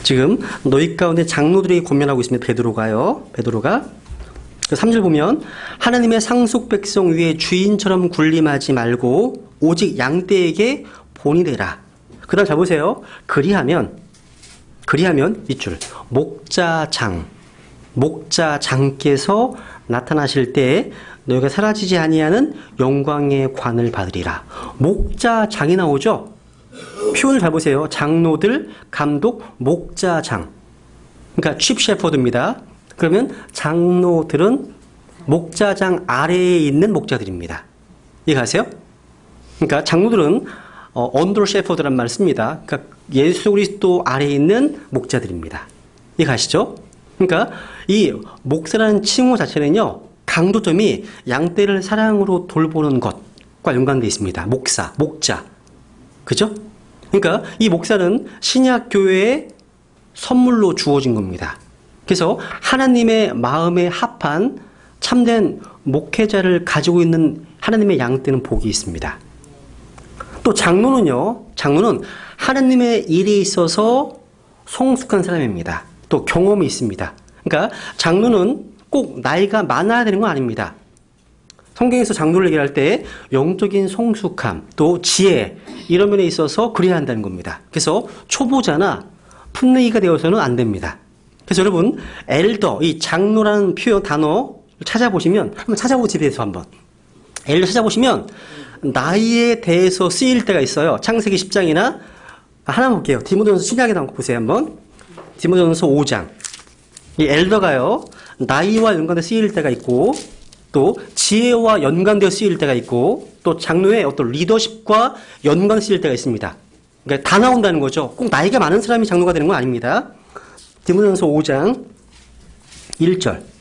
S1: 지금 너희 가운데 장로들이 권면하고 있습니다. 베드로가 3절 보면 하나님의 상속 백성 위에 주인처럼 군림하지 말고 오직 양떼에게 본이 되라. 그 다음 잘 보세요. 그리하면 윗줄 목자장께서 나타나실 때 너희가 사라지지 아니하는 영광의 관을 받으리라. 목자장이 나오죠. 표현을 잘 보세요. 장로들, 감독, 목자장. 그러니까 칩 셰퍼드입니다. 그러면 장로들은 목자장 아래에 있는 목자들입니다. 이해가세요? 그러니까 장로들은 언더 셰퍼드란 말을 씁니다. 그러니까 예수 그리스도 아래에 있는 목자들입니다. 이해가시죠? 그러니까 이 목사라는 칭호 자체는요, 강조점이 양떼를 사랑으로 돌보는 것과 연관되어 있습니다. 목사, 목자. 그죠? 그러니까 이 목사는 신약 교회에 선물로 주어진 겁니다. 그래서 하나님의 마음에 합한 참된 목회자를 가지고 있는 하나님의 양떼는 복이 있습니다. 또 장로는요, 장로는 하나님의 일에 있어서 성숙한 사람입니다. 또 경험이 있습니다. 그러니까 장로는 꼭 나이가 많아야 되는 건 아닙니다. 성경에서 장로를 얘기할 때 영적인 성숙함, 또 지혜 이런 면에 있어서 그래야 한다는 겁니다. 그래서 초보자나 풋내기가 되어서는 안 됩니다. 그래서 여러분 엘더, 이 장로라는 표현 단어 찾아보시면 한번 찾아보고 집에서 한번 엘더 찾아보시면 나이에 대해서 쓰일 때가 있어요. 창세기 10장이나 하나 볼게요. 디모데전서 신약에 나온 거 보세요 한번. 디모데전서 5장. 이 엘더가요 나이와 연관되어 쓰일 때가 있고 또 지혜와 연관되어 쓰일 때가 있고 또 장로의 어떤 리더십과 연관 쓰일 때가 있습니다. 그러니까 다 나온다는 거죠. 꼭 나이가 많은 사람이 장로가 되는 건 아닙니다. 디모데전서 5장 1절.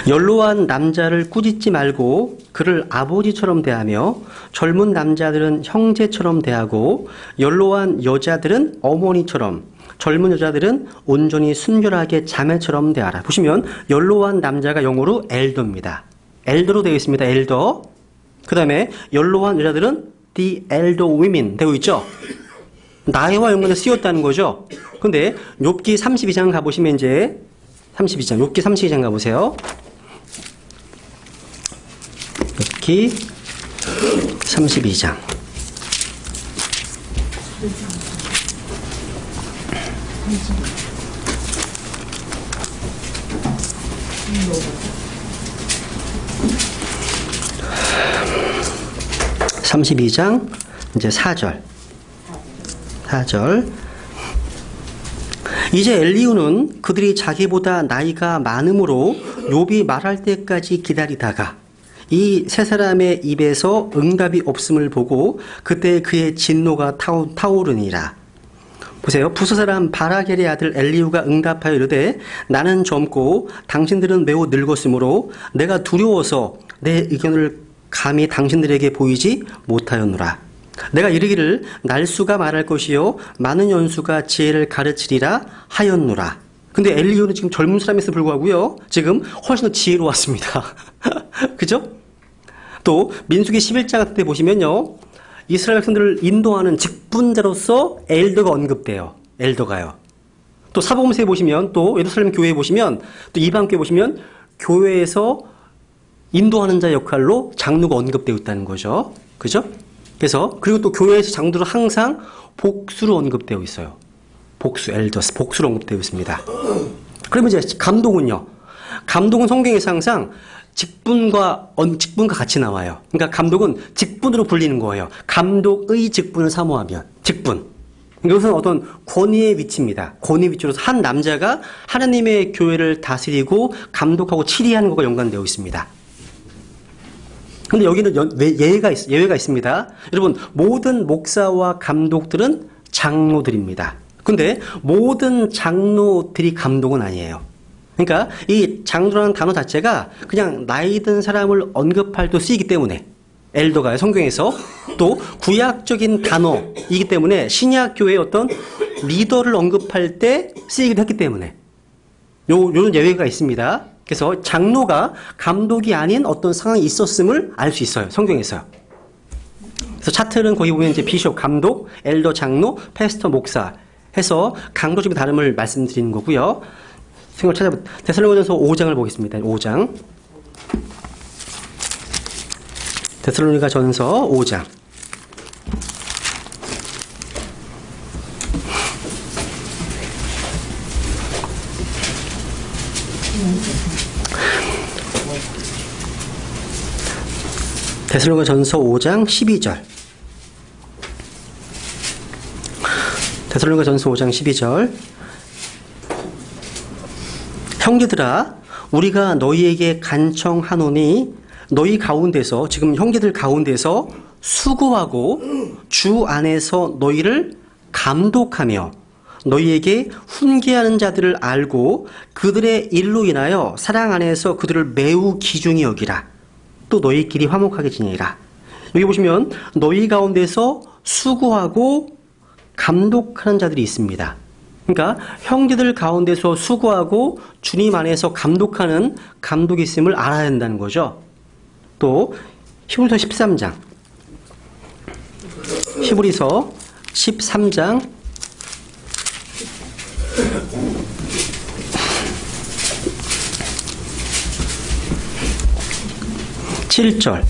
S1: 연로한 남자를 꾸짖지 말고 그를 아버지처럼 대하며 젊은 남자들은 형제처럼 대하고 연로한 여자들은 어머니처럼 젊은 여자들은 온전히 순결하게 자매처럼 대하라. 보시면 연로한 남자가 영어로 엘더입니다. 엘더로 되어 있습니다. 엘더. 그 다음에 연로한 여자들은 the elder women 되어 있죠. 나이와 연관해 쓰였다는 거죠. 근데 욥기 32장 가보시면 이제 32장 욥기 32장 가보세요. 욥기 32장 32장 이제 4절 이제 엘리후는 그들이 자기보다 나이가 많으므로 욥이 말할 때까지 기다리다가 이 세 사람의 입에서 응답이 없음을 보고 그때 그의 진노가 타오르니라. 보세요. 부스사람 바라겔의 아들 엘리후가 응답하여 이르되 나는 젊고 당신들은 매우 늙었으므로 내가 두려워서 내 의견을 감히 당신들에게 보이지 못하였노라. 내가 이르기를 날수가 말할 것이요 많은 연수가 지혜를 가르치리라 하였노라. 근데 엘리후는 지금 젊은 사람에서 불구하고요 지금 훨씬 더 지혜로웠습니다. 그죠? 또 민수기 11장 같은 데 보시면요 이스라엘 백성들을 인도하는 직분자로서 엘더가 언급돼요. 엘더가요. 또 사복음서에 보시면 또 예루살렘 교회에 보시면 또 이방 교회 보시면 교회에서 인도하는 자 역할로 장로가 언급되어 있다는 거죠. 그죠? 그래서 그리고 또 교회에서 장로들은 항상 복수로 언급되어 있어요. 복수, 엘더스, 복수로 언급되어 있습니다. 그러면 이제 감독은요. 감독은 성경에서 항상 직분과 같이 나와요. 그러니까 감독은 직분으로 불리는 거예요. 감독의 직분을 사모하면 직분. 이것은 어떤 권위의 위치입니다. 권위 위치로서 한 남자가 하나님의 교회를 다스리고 감독하고 치리하는 것과 연관되어 있습니다. 근데 여기는 예외가 있습니다. 여러분, 모든 목사와 감독들은 장로들입니다. 근데 모든 장로들이 감독은 아니에요. 그러니까 이 장로라는 단어 자체가 그냥 나이 든 사람을 언급할 때 쓰이기 때문에 엘더가 성경에서 또 구약적인 단어이기 때문에 신약 교회의 어떤 리더를 언급할 때 쓰이기도 했기 때문에 요런 예외가 있습니다. 그래서 장로가 감독이 아닌 어떤 상황이 있었음을 알 수 있어요. 성경에서요. 그래서 차트는 거기 보면 이제 비숍, 감독, 엘더, 장로, 패스터, 목사 해서 강도적인 다름을 말씀드리는 거고요. 생각 찾아보 데살로니가전서 5장을 보겠습니다. 5장. 데살로니가전서 5장. 데살로니가전서 5장 12절. 데살로니가전서 5장 12절. 형제들아 우리가 너희에게 간청하노니 너희 가운데서 지금 형제들 가운데서 수고하고 주 안에서 너희를 감독하며 너희에게 훈계하는 자들을 알고 그들의 일로 인하여 사랑 안에서 그들을 매우 귀중히 여기라. 또 너희끼리 화목하게 지내라. 여기 보시면 너희 가운데서 수고하고 감독하는 자들이 있습니다. 그러니까 형제들 가운데서 수고하고 주님 안에서 감독하는 감독이 있음을 알아야 한다는 거죠. 또 히브리서 13장 7절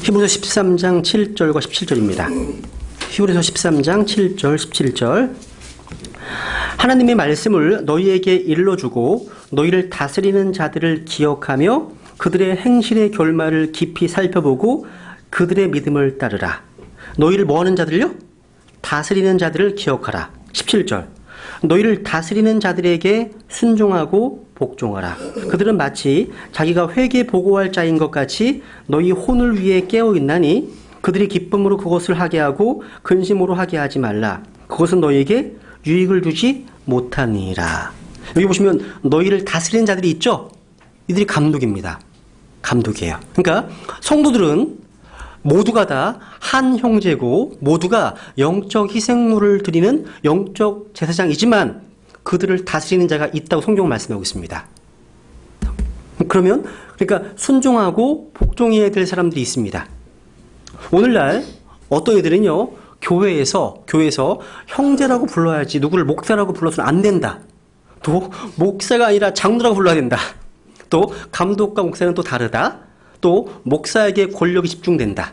S1: 히브리서 13장 7절과 17절입니다. 히브리서 13장 7절 17절 하나님의 말씀을 너희에게 일러주고 너희를 다스리는 자들을 기억하며 그들의 행실의 결말을 깊이 살펴보고 그들의 믿음을 따르라. 너희를 뭐하는 자들요? 다스리는 자들을 기억하라. 17절 너희를 다스리는 자들에게 순종하고 복종하라. 그들은 마치 자기가 회개 보고할 자인 것 같이 너희 혼을 위해 깨어있나니 그들이 기쁨으로 그것을 하게 하고 근심으로 하게 하지 말라. 그것은 너희에게 유익을 주지 못하니라. 여기 보시면 너희를 다스리는 자들이 있죠? 이들이 감독입니다. 감독이에요. 그러니까 성도들은 모두가 다 한 형제고 모두가 영적 희생물을 드리는 영적 제사장이지만 그들을 다스리는 자가 있다고 성경은 말씀하고 있습니다. 그러면 그러니까 순종하고 복종해야 될 사람들이 있습니다. 오늘날 어떤 이들은요 교회에서 형제라고 불러야지 누구를 목사라고 불러서는 안 된다. 또 목사가 아니라 장로라고 불러야 된다. 또 감독과 목사는 또 다르다. 또 목사에게 권력이 집중된다.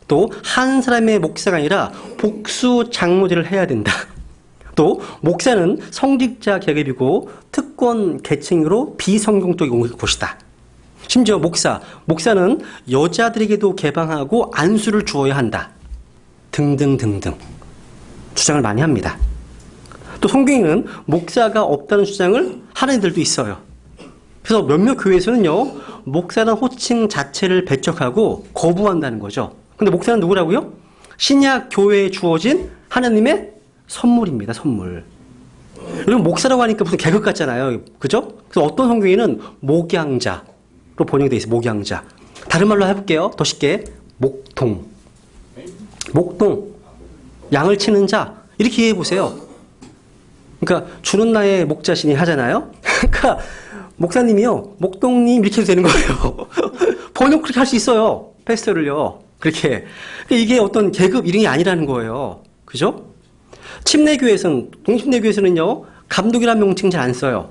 S1: 또 한 사람의 목사가 아니라 복수 장로제를 해야 된다. 또 목사는 성직자 계급이고 특권 계층으로 비성경적인 곳이다. 심지어 목사는 여자들에게도 개방하고 안수를 주어야 한다. 등등등등 주장을 많이 합니다. 또 성경에는 목사가 없다는 주장을 하는 이들도 있어요. 그래서 몇몇 교회에서는요 목사라는 호칭 자체를 배척하고 거부한다는 거죠. 근데 목사는 누구라고요? 신약 교회에 주어진 하나님의 선물입니다. 선물. 여러분 목사라고 하니까 무슨 계급 같잖아요. 그죠? 그래서 어떤 성경에는 목양자로 번역되어 있어요. 목양자. 다른 말로 해볼게요. 더 쉽게 목동. 양을 치는 자. 이렇게 이해해 보세요. 그러니까 주는 나의 목자시니 하잖아요. 그러니까 목사님이요. 목동님 이렇게 해도 되는 거예요. 번역 그렇게 할 수 있어요. 패스터를요. 그렇게. 이게 어떤 계급 이름이 아니라는 거예요. 그죠? 동침례교에서는요, 감독이라는 명칭 잘 안 써요.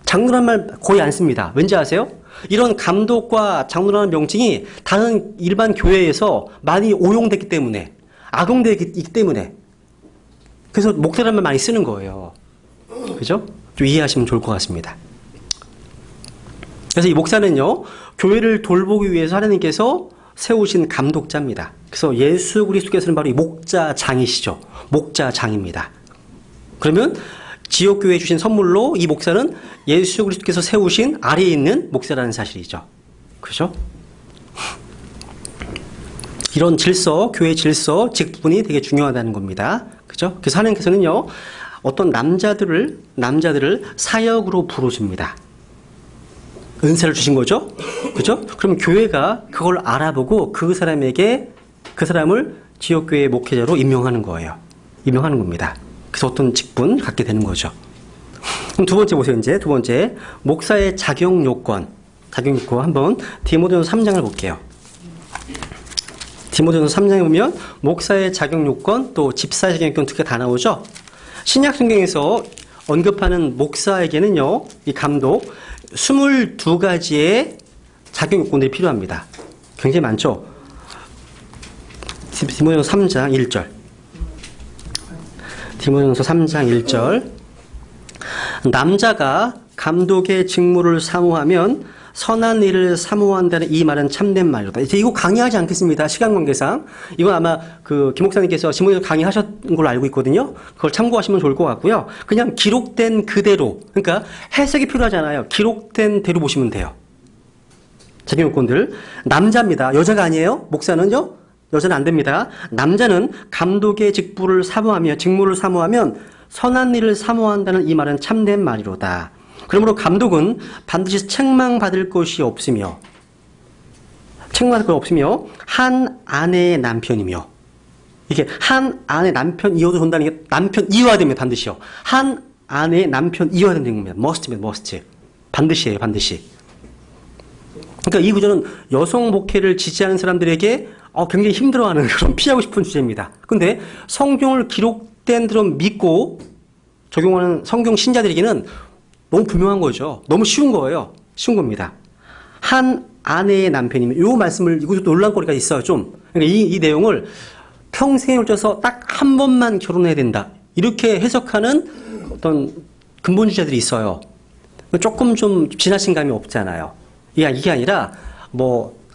S1: 장로란 말 거의 안 씁니다. 왠지 아세요? 이런 감독과 장로라는 명칭이 다른 일반 교회에서 많이 오용됐기 때문에, 악용되기 때문에. 그래서 목사라는 말 많이 쓰는 거예요. 그죠? 좀 이해하시면 좋을 것 같습니다. 그래서 이 목사는요, 교회를 돌보기 위해서 하나님께서 세우신 감독자입니다. 그래서 예수 그리스도께서는 바로 이 목자장이시죠. 목자장입니다. 그러면 지역교회에 주신 선물로 이 목사는 예수 그리스도께서 세우신 아래에 있는 목사라는 사실이죠. 그죠? 이런 질서, 교회 질서, 직분이 되게 중요하다는 겁니다. 그죠? 그래서 하나님께서는요, 어떤 남자들을 사역으로 부르십니다. 은사를 주신 거죠? 그죠? 그럼 교회가 그걸 알아보고 그 사람을 지역교회 목회자로 임명하는 거예요. 임명하는 겁니다. 그래서 어떤 직분 갖게 되는 거죠. 그럼 두 번째 보세요, 이제. 두 번째. 목사의 자격 요건 한번 디모데전서 3장을 볼게요. 디모데전서 3장에 보면 목사의 자격 요건 또 집사의 자격 요건 두 개 다 나오죠? 신약 성경에서 언급하는 목사에게는요, 이 감독 22가지의 자격 요건들이 필요합니다. 굉장히 많죠? 디모데전서 3장 1절. 디모데전서 3장 1절. 남자가 감독의 직무를 사모하면 선한 일을 사모한다는 이 말은 참된 말이다. 이제 이거 강의하지 않겠습니다. 시간 관계상. 이건 아마 김 목사님께서 지문에서 강의하셨던 걸로 알고 있거든요. 그걸 참고하시면 좋을 것 같고요. 그냥 기록된 그대로, 그러니까 해석이 필요하잖아요. 기록된 대로 보시면 돼요. 자격 요건들. 남자입니다. 여자가 아니에요. 목사는요. 여자는 안 됩니다. 남자는 감독의 직무를 사모하면 선한 일을 사모한다는 이 말은 참된 말이로다. 그러므로 감독은 반드시 책망받을 것이 없으며 한 아내의 남편이며, 이게 한 아내 남편 이어도 본다는 게 남편 이어야 됩니다. 반드시요. 한 아내의 남편 이어야 되는 겁니다. must. 반드시예요. 반드시. 그러니까 이 구조는 여성 목회를 지지하는 사람들에게 굉장히 힘들어하는 그런 피하고 싶은 주제입니다. 근데 성경을 기록된 대로 믿고 적용하는 성경 신자들에게는 너무 분명한 거죠. 너무 쉬운 거예요. 쉬운 겁니다. 한 아내의 남편이면, 이 말씀을, 이것도 논란거리가 있어요, 좀. 그러니까 이 내용을 평생에 걸쳐서 딱 한 번만 결혼해야 된다, 이렇게 해석하는 어떤 근본주의자들이 있어요. 조금 좀 지나친 감이 없잖아요. 이게 아니라,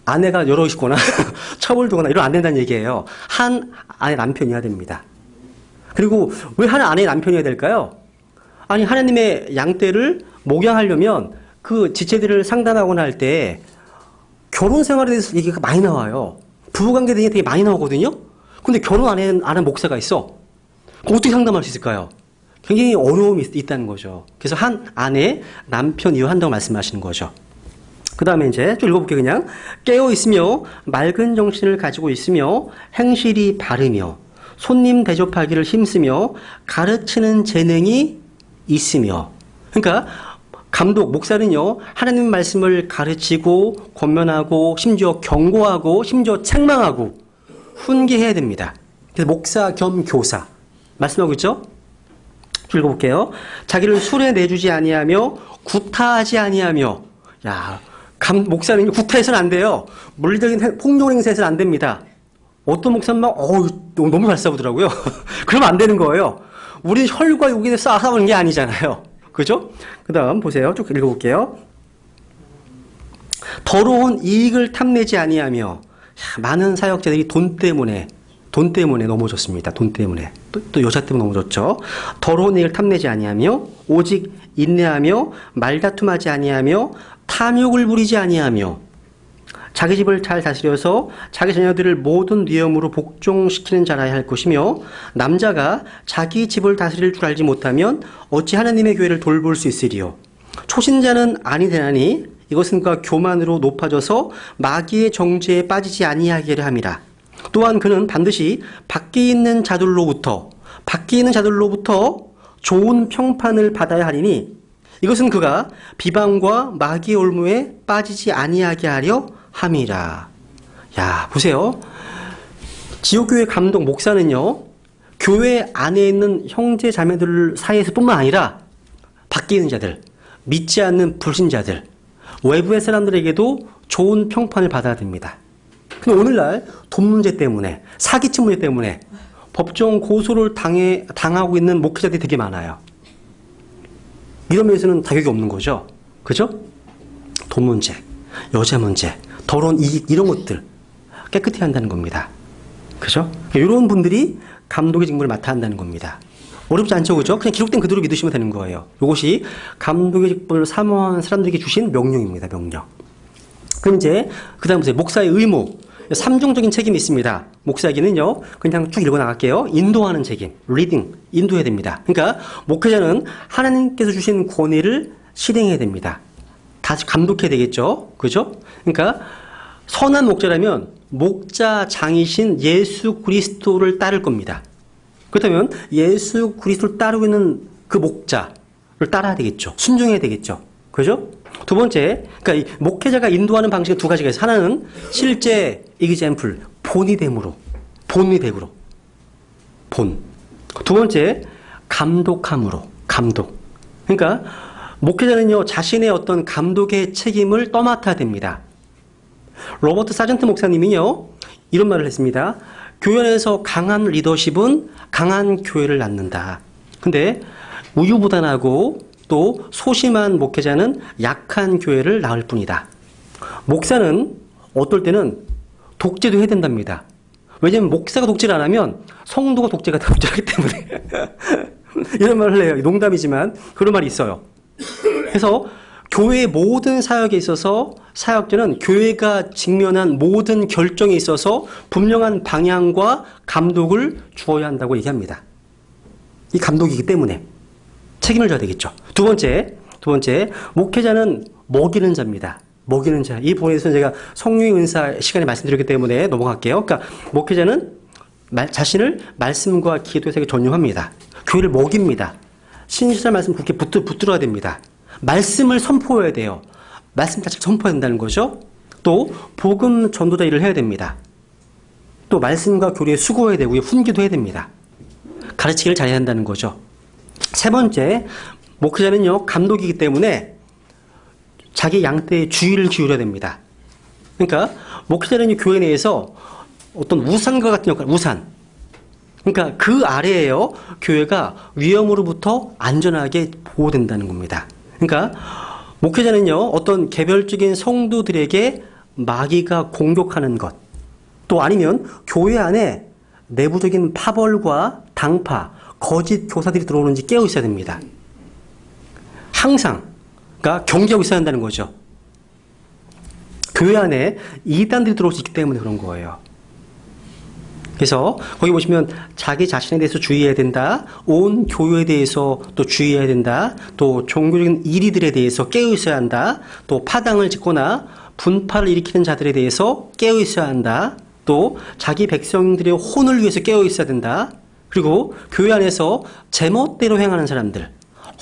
S1: 아내가 여러 있거나, 첩을 두거나, 이러면 안 된다는 얘기예요. 한 아내 남편이어야 됩니다. 그리고 왜 한 아내의 남편이어야 될까요? 아니, 하나님의 양떼를 목양하려면 그 지체들을 상담하거나 할 때 결혼 생활에 대해서 얘기가 많이 나와요. 부부관계에 대해 되게 많이 나오거든요. 근데 결혼 안 한 목사가 있어. 어떻게 상담할 수 있을까요? 굉장히 어려움이 있다는 거죠. 그래서 한 아내 남편이어 한다고 말씀하시는 거죠. 그 다음에 이제 좀 읽어볼게요. 그냥 깨어 있으며 맑은 정신을 가지고 있으며 행실이 바르며 손님 대접하기를 힘쓰며 가르치는 재능이 있으며. 그러니까 감독, 목사는요, 하나님의 말씀을 가르치고 권면하고 심지어 경고하고 심지어 책망하고 훈계해야 됩니다. 그래서 목사 겸 교사 말씀하고 있죠? 읽어볼게요. 자기를 술에 내주지 아니하며 구타하지 아니하며. 목사는 구타해서는 안 돼요. 물리적인 폭력 행사해서는 안 됩니다. 어떤 목사는 너무 잘 싸우더라고요. 그러면 안 되는 거예요. 우리 혈과 육에 싸우는 게 아니잖아요. 그죠? 그 다음 보세요. 쭉 읽어볼게요. 더러운 이익을 탐내지 아니하며. 많은 사역자들이 돈 때문에 넘어졌습니다. 돈 때문에. 또 여자 때문에 넘어졌죠. 더러운 이익을 탐내지 아니하며 오직 인내하며 말다툼하지 아니하며 탐욕을 부리지 아니하며 자기 집을 잘 다스려서 자기 자녀들을 모든 위엄으로 복종시키는 자라야 할 것이며, 남자가 자기 집을 다스릴 줄 알지 못하면 어찌 하나님의 교회를 돌볼 수 있으리요. 초신자는 아니 되나니 이것은 그가 교만으로 높아져서 마귀의 정죄에 빠지지 아니하기를 함이라. 또한 그는 반드시 밖에 있는 자들로부터 좋은 평판을 받아야 하리니 이것은 그가 비방과 마귀의 올무에 빠지지 아니하게 하려 함이라. 보세요. 지역교회 감독 목사는요, 교회 안에 있는 형제 자매들 사이에서 뿐만 아니라 밖에 있는 자들, 믿지 않는 불신자들, 외부의 사람들에게도 좋은 평판을 받아야 됩니다. 근데 오늘날 돈 문제 때문에, 사기친 문제 때문에 법정 고소를 당하고 있는 목회자들이 되게 많아요. 이런 면에서는 자격이 없는 거죠. 그죠? 돈 문제, 여자 문제, 더러운 이익, 이런 것들 깨끗이 한다는 겁니다. 그죠? 이런 분들이 감독의 직무를 맡아야 한다는 겁니다. 어렵지 않죠, 그죠? 그냥 기록된 그대로 믿으시면 되는 거예요. 이것이 감독의 직분을 사모하는 사람들에게 주신 명령입니다, 명령. 그럼 이제, 그 다음 보세요. 목사의 의무. 3중적인 책임이 있습니다. 목사에게는요, 그냥 쭉 읽어 나갈게요. 인도하는 책임, 리딩, 인도해야 됩니다. 그러니까, 목회자는 하나님께서 주신 권위를 실행해야 됩니다. 다시 감독해야 되겠죠? 그죠? 그러니까, 선한 목자라면, 목자장이신 예수 그리스도를 따를 겁니다. 그렇다면 예수 그리스도를 따르고 있는 그 목자를 따라야 되겠죠. 순종해야 되겠죠. 그죠? 두 번째, 그러니까 이 목회자가 인도하는 방식은 두 가지가 있어요. 하나는 실제 example, 본이 됨으로. 본. 두 번째, 감독함으로. 감독. 그러니까 목회자는요, 자신의 어떤 감독의 책임을 떠맡아야 됩니다. 로버트 사전트 목사님이요, 이런 말을 했습니다. 교회 안에서 강한 리더십은 강한 교회를 낳는다. 근데 우유부단하고 또 소심한 목회자는 약한 교회를 낳을 뿐이다. 목사는 어떨 때는 독재도 해야 된답니다. 왜냐하면 목사가 독재를 안 하면 성도가 독재하기 때문에. 이런 말을 해요. 농담이지만 그런 말이 있어요. 그래서 교회의 모든 사역에 있어서 사역자는 교회가 직면한 모든 결정에 있어서 분명한 방향과 감독을 주어야 한다고 얘기합니다. 이 감독이기 때문에 책임을 져야 되겠죠. 두 번째, 목회자는 먹이는 자입니다. 먹이는 자. 이 부분에서 제가 성령의 은사 시간에 말씀드렸기 때문에 넘어갈게요. 그러니까 목회자는 자신을 말씀과 기도에 전념합니다. 교회를 먹입니다. 신실한 말씀 굳게 붙들어야 됩니다. 말씀을 선포해야 돼요. 말씀 자체를 선포해야 된다는 거죠. 또 복음 전도자 일을 해야 됩니다. 또 말씀과 교리에 수고해야 되고요. 훈계도 해야 됩니다. 가르치기를 잘해야 한다는 거죠. 세 번째, 목회자는요, 감독이기 때문에 자기 양떼에 주의를 기울여야 됩니다. 그러니까 목회자는 교회 내에서 어떤 우산과 같은 역할, 우산. 그러니까 그 아래에요, 교회가 위험으로부터 안전하게 보호된다는 겁니다. 그러니까 목회자는요, 어떤 개별적인 성도들에게 마귀가 공격하는 것, 또 아니면 교회 안에 내부적인 파벌과 당파, 거짓 교사들이 들어오는지 깨어 있어야 됩니다. 항상, 그러니까 경계하고 있어야 한다는 거죠. 교회 안에 이단들이 들어올 수 있기 때문에 그런 거예요. 그래서 거기 보시면 자기 자신에 대해서 주의해야 된다. 온 교회에 대해서 또 주의해야 된다. 또 종교적인 이리들에 대해서 깨어 있어야 한다. 또 파당을 짓거나 분파를 일으키는 자들에 대해서 깨어 있어야 한다. 또 자기 백성들의 혼을 위해서 깨어 있어야 된다. 그리고 교회 안에서 제멋대로 행하는 사람들,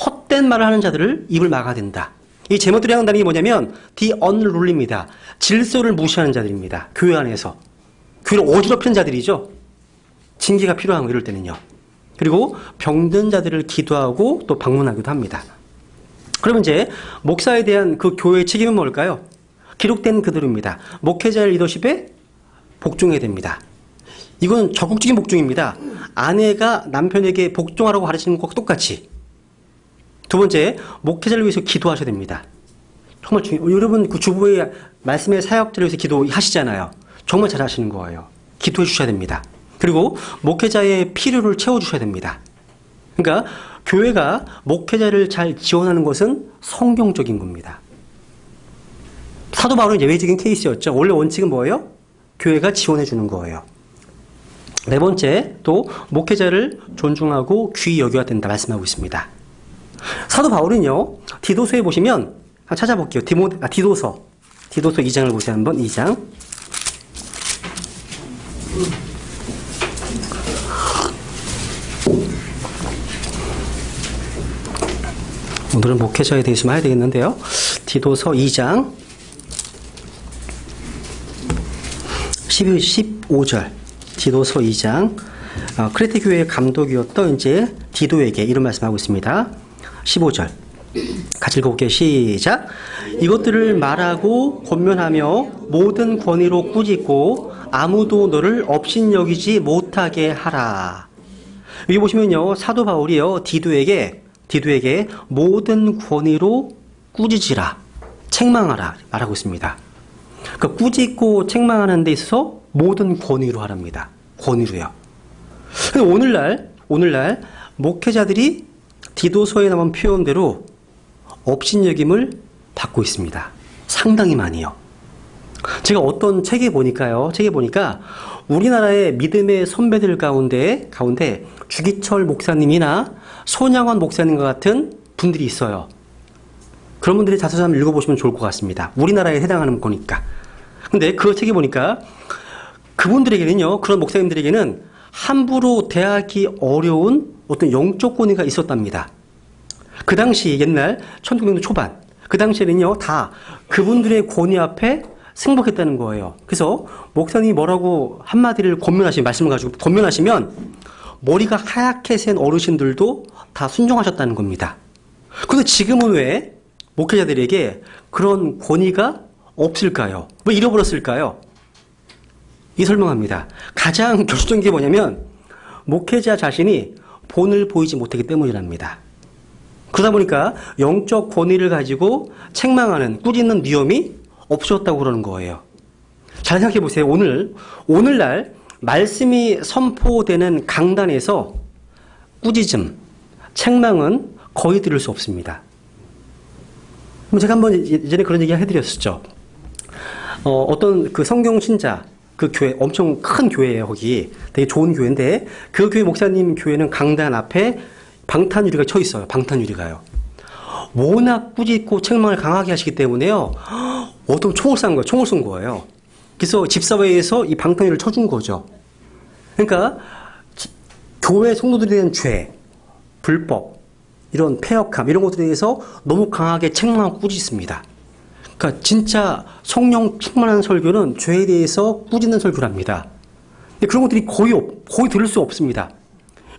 S1: 헛된 말을 하는 자들을 입을 막아야 된다. 이 제멋대로 행한다는 게 뭐냐면 the unruly입니다. 질서를 무시하는 자들입니다. 교회 안에서. 교회를 어지럽히는 자들이죠. 징계가 필요한 거 이럴 때는요. 그리고 병든 자들을 기도하고 또 방문하기도 합니다. 그러면 이제 목사에 대한 그 교회의 책임은 뭘까요? 기록된 그대로입니다. 목회자의 리더십에 복종해야 됩니다. 이건 적극적인 복종입니다. 아내가 남편에게 복종하라고 가르치는 것과 똑같이. 두 번째, 목회자를 위해서 기도하셔야 됩니다. 정말 중요해요. 여러분 그 주보의 말씀의 사역자를 위해서 기도하시잖아요. 정말 잘하시는 거예요. 기도해 주셔야 됩니다. 그리고 목회자의 필요를 채워주셔야 됩니다. 그러니까 교회가 목회자를 잘 지원하는 것은 성경적인 겁니다. 사도 바울은 예외적인 케이스였죠. 원래 원칙은 뭐예요? 교회가 지원해 주는 거예요. 네 번째, 또 목회자를 존중하고 귀히 여겨야 된다 말씀하고 있습니다. 사도 바울은요, 디도서에 보시면 한번 찾아볼게요. 디도서 2장을 보세요. 한번 2장. 오늘은 목회자에 대해서 좀 해야 되겠는데요. 디도서 2장 15절. 디도서 2장. 크레테 교회의 감독이었던 이제 디도에게 이런 말씀하고 있습니다. 15절. 같이 읽어볼게요. 시작. 이것들을 말하고 권면하며 모든 권위로 꾸짖고 아무도 너를 업신여기지 못하게 하라. 여기 보시면요, 사도 바울이요, 디도에게 모든 권위로 꾸짖으라, 책망하라 말하고 있습니다. 그러니까 꾸짖고 책망하는 데 있어서 모든 권위로 하랍니다. 권위로요. 근데 오늘날 목회자들이 디도서에 나온 표현대로 업신여김을 받고 있습니다. 상당히 많이요. 제가 어떤 책에 보니까 우리나라의 믿음의 선배들 가운데 주기철 목사님이나 손양원 목사님과 같은 분들이 있어요. 그런 분들의 자서전 한번 읽어보시면 좋을 것 같습니다. 우리나라에 해당하는 거니까. 근데 그 책에 보니까 그분들에게는요, 그런 목사님들에게는 함부로 대하기 어려운 어떤 영적 권위가 있었답니다. 그 당시 옛날 1900년대 초반, 그 당시에는요, 다 그분들의 권위 앞에 승복했다는 거예요. 그래서 목사님이 뭐라고 한마디를 말씀을 가지고 권면하시면 머리가 하얗게 센 어르신들도 다 순종하셨다는 겁니다. 그런데 지금은 왜 목회자들에게 그런 권위가 없을까요? 왜 잃어버렸을까요? 이 설명합니다. 가장 결정적인 게 뭐냐면 목회자 자신이 본을 보이지 못하기 때문이랍니다. 그러다 보니까 영적 권위를 가지고 책망하는, 꾸짖는 위험이 없어졌다고 그러는 거예요. 잘 생각해 보세요. 오늘날 말씀이 선포되는 강단에서 꾸짖음, 책망은 거의 들을 수 없습니다. 제가 한번 예전에 그런 얘기 해드렸었죠. 어떤 그 성경 신자, 그 교회, 엄청 큰 교회예요, 거기. 되게 좋은 교회인데, 그 교회 목사님 교회는 강단 앞에 방탄유리가 쳐 있어요. 방탄유리가요. 워낙 꾸짖고 책망을 강하게 하시기 때문에요. 어떤 총을 쏜 거예요. 총을 쏜 거예요. 그래서 집사회에서 이 방탄유리를 쳐준 거죠. 그러니까 교회 성도들에 대한 죄, 불법, 이런 폐역함 이런 것들에 대해서 너무 강하게 책망하고 꾸짖습니다. 그러니까 진짜 성령 충만한 설교는 죄에 대해서 꾸짖는 설교랍니다. 근데 그런 것들이 거의 들을 수 없습니다.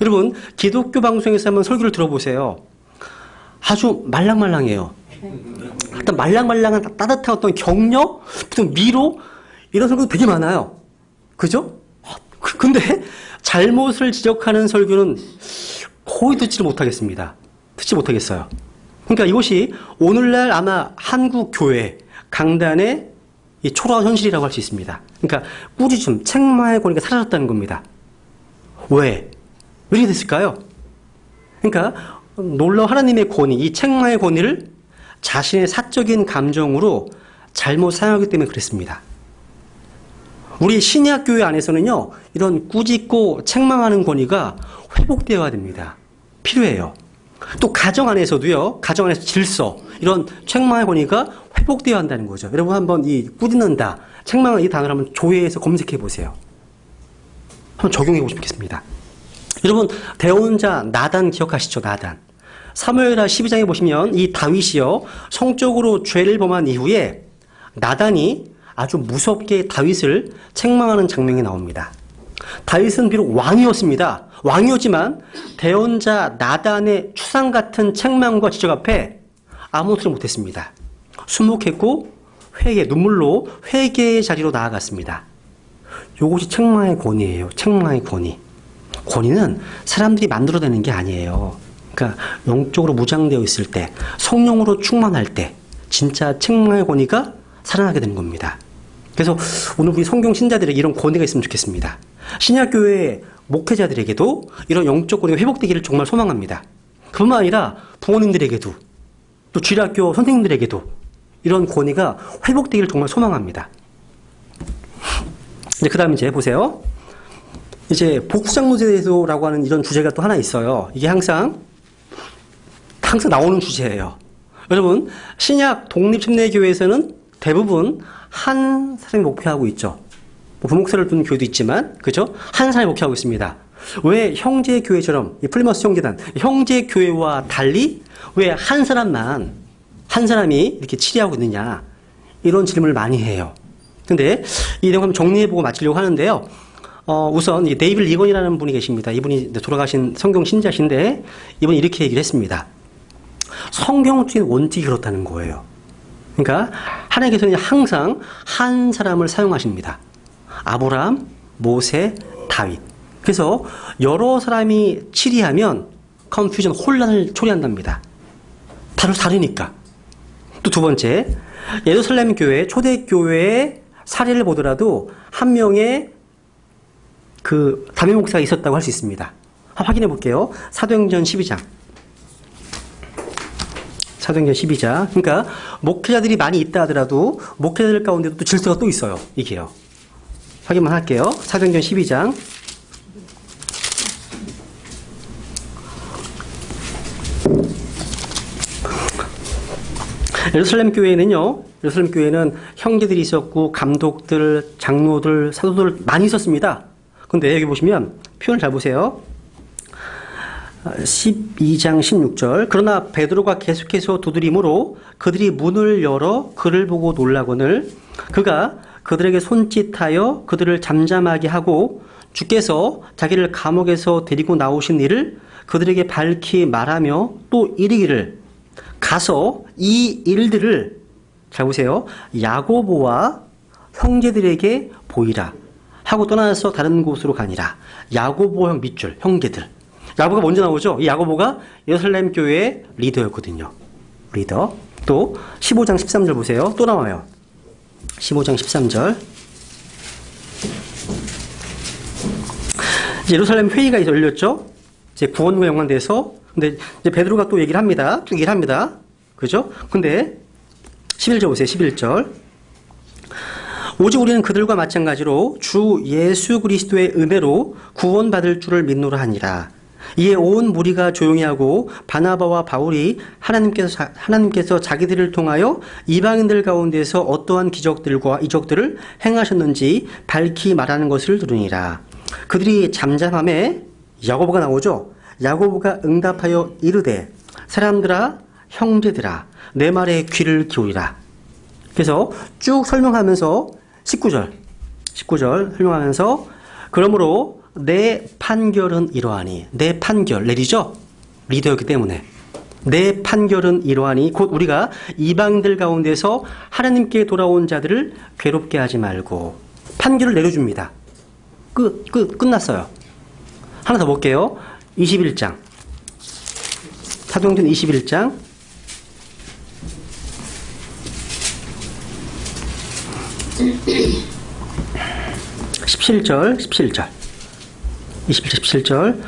S1: 여러분 기독교 방송에서 한번 설교를 들어보세요. 아주 말랑말랑해요. 일단 말랑말랑한 따뜻한 어떤 격려, 어떤 미로 이런 설교도 되게 많아요. 그죠? 근데 잘못을 지적하는 설교는 거의 듣지를 못하겠습니다. 듣지 못하겠어요. 그러니까 이것이 오늘날 아마 한국 교회 강단의 이 초라한 현실이라고 할 수 있습니다. 그러니까 꾸짖음, 책망의 권위가 사라졌다는 겁니다. 왜 이렇게 됐을까요? 그러니까 놀라운 하나님의 권위, 이 책망의 권위를 자신의 사적인 감정으로 잘못 사용하기 때문에 그랬습니다. 우리 신약교회 안에서는요, 이런 꾸짖고 책망하는 권위가 회복되어야 됩니다. 필요해요. 또 가정 안에서도요, 가정 안에서 질서, 이런 책망의 권위가 회복되어야 한다는 거죠. 여러분 한번 이 꾸짖는다, 책망을 이 단어를 한번 조회해서 검색해 보세요. 한번 적용해 보고 싶겠습니다. 여러분 대언자 나단 기억하시죠? 나단. 사무엘하 12장에 보시면 이 다윗이요 성적으로 죄를 범한 이후에 나단이 아주 무섭게 다윗을 책망하는 장면이 나옵니다. 다윗은 비록 왕이었습니다. 왕이었지만 대언자 나단의 추상 같은 책망과 지적 앞에 아무 소리 못했습니다. 순묵했고 눈물로 회개의 자리로 나아갔습니다. 이것이 책망의 권위예요. 책망의 권위. 권위는 사람들이 만들어내는 게 아니에요. 그러니까 영적으로 무장되어 있을 때, 성령으로 충만할 때 진짜 책망의 권위가 살아나게 되는 겁니다. 그래서 오늘 우리 성경 신자들에게 이런 권위가 있으면 좋겠습니다. 신약교회 목회자들에게도 이런 영적 권위가 회복되기를 정말 소망합니다. 그뿐만 아니라 부모님들에게도 또 주일학교 선생님들에게도 이런 권위가 회복되기를 정말 소망합니다. 그 다음 이제 보세요. 이제 복수장로제도라고 하는 이런 주제가 또 하나 있어요. 이게 항상 나오는 주제예요. 여러분 신약 독립침례교회에서는 대부분 한 사람이 목회하고 있죠. 부목사를 두는 교회도 있지만 그죠? 한 사람이 목회하고 있습니다. 왜 형제교회처럼 이 플리머스 형제단 형제교회와 달리 왜 한 사람이 이렇게 치리하고 있느냐 이런 질문을 많이 해요. 근데 이 내용 한번 정리해보고 마치려고 하는데요. 우선 이 데이빌 리건이라는 분이 계십니다. 이분이 돌아가신 성경 신자신데 이분이 이렇게 얘기를 했습니다. 성경적인 원칙이 그렇다는 거예요. 그러니까 하나님께서는 항상 한 사람을 사용하십니다. 아브라함, 모세, 다윗. 그래서 여러 사람이 치리하면 컨퓨전, 혼란을 초래한답니다. 다르니까. 또 두 번째, 예루살렘 교회, 초대교회의 사례를 보더라도 한 명의 그 담임 목사가 있었다고 할 수 있습니다. 확인해 볼게요. 사도행전 12장. 사도행전 12장. 그러니까 목회자들이 많이 있다 하더라도 목회자들 가운데도 또 질서가 또 있어요. 이게요. 확인만 할게요. 사도행전 12장. 예루살렘 교회는 형제들이 있었고 감독들, 장로들, 사도들 많이 있었습니다. 근데 여기 보시면 표현을 잘 보세요. 12장 16절. 그러나 베드로가 계속해서 두드림으로 그들이 문을 열어 그를 보고 놀라거늘 그가 그들에게 손짓하여 그들을 잠잠하게 하고 주께서 자기를 감옥에서 데리고 나오신 일을 그들에게 밝히 말하며 또 이르기를 가서 이 일들을 잘 보세요. 야고보와 형제들에게 보이라 하고 떠나서 다른 곳으로 가니라. 야고보 형 밑줄 형제들. 야고보가 먼저 나오죠. 이 야고보가 예루살렘 교회의 리더였거든요. 리더. 또 15장 13절 보세요. 또 나와요. 15장 13절. 예루살렘 회의가 열렸죠. 이제 구원과 연관돼서. 근데 이제 베드로가 또 얘기를 합니다. 쭉 얘기를 합니다. 그죠? 근데 11절 보세요. 11절. 오직 우리는 그들과 마찬가지로 주 예수 그리스도의 은혜로 구원받을 줄을 믿노라 하니라. 이에 온 무리가 조용히 하고 바나바와 바울이 하나님께서 자기들을 통하여 이방인들 가운데서 어떠한 기적들과 이적들을 행하셨는지 밝히 말하는 것을 들으니라. 그들이 잠잠함에 야고보가 나오죠. 야고보가 응답하여 이르되 사람들아 형제들아 내 말에 귀를 기울이라. 그래서 쭉 설명하면서 19절 설명하면서 그러므로 내 판결은 이러하니, 내 판결 내리죠? 리더였기 때문에 내 판결은 이러하니 곧 우리가 이방인들 가운데서 하나님께 돌아온 자들을 괴롭게 하지 말고. 판결을 내려줍니다. 끝났어요. 하나 더 볼게요. 21장 사도행전 21장 17절 17절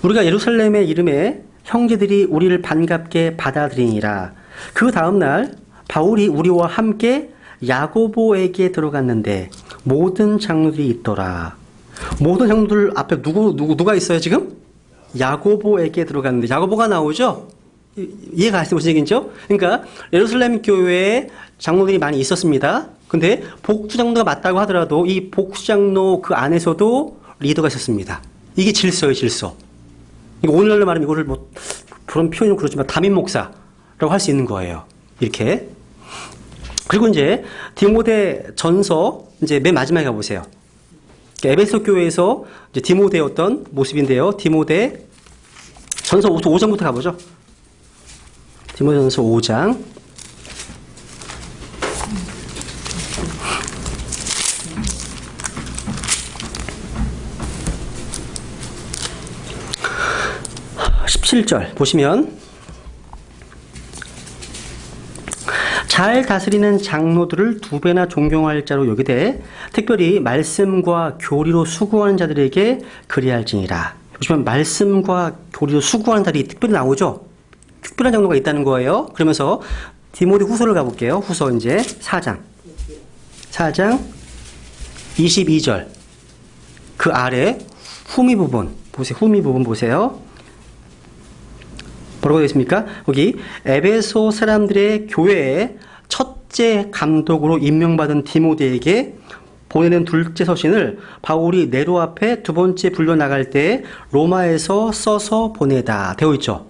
S1: 우리가 예루살렘의 이름에 형제들이 우리를 반갑게 받아들이니라. 그 다음날 바울이 우리와 함께 야고보에게 들어갔는데 모든 장로들이 있더라. 모든 장로들 앞에 누가 있어요 지금? 야고보에게 들어갔는데 야고보가 나오죠? 이해가 가시는 얘기죠? 그러니까 예루살렘 교회에 장로들이 많이 있었습니다. 근데 복수장로가 맞다고 하더라도 이 복수장로 그 안에서도 리더가 있었습니다. 이게 질서예요, 질서. 오늘날로 말하면 이거를 뭐 그런 표현은 그렇지만 담임 목사라고 할 수 있는 거예요. 이렇게. 그리고 이제 디모데 전서 이제 맨 마지막에 가보세요. 에베소 교회에서 이제 디모데의 어떤 모습인데요. 디모데 전서 5장부터 가보죠. 디모데 전서 5장. 17절 보시면 잘 다스리는 장로들을 두 배나 존경할 자로 여기되 특별히 말씀과 교리로 수고하는 자들에게 그리할지니라. 보시면 말씀과 교리로 수고하는 자들이 특별히 나오죠. 특별한 장로가 있다는 거예요. 그러면서 디모데 후서를 가볼게요. 후서 이제 4장 22절 그 아래 후미 부분 보세요. 후미 부분 보세요. 뭐라고 되어 있습니까? 거기 에베소 사람들의 교회의 첫째 감독으로 임명받은 디모데에게 보내는 둘째 서신을 바울이 네로 앞에 두 번째 불려나갈 때 로마에서 써서 보내다 되어 있죠.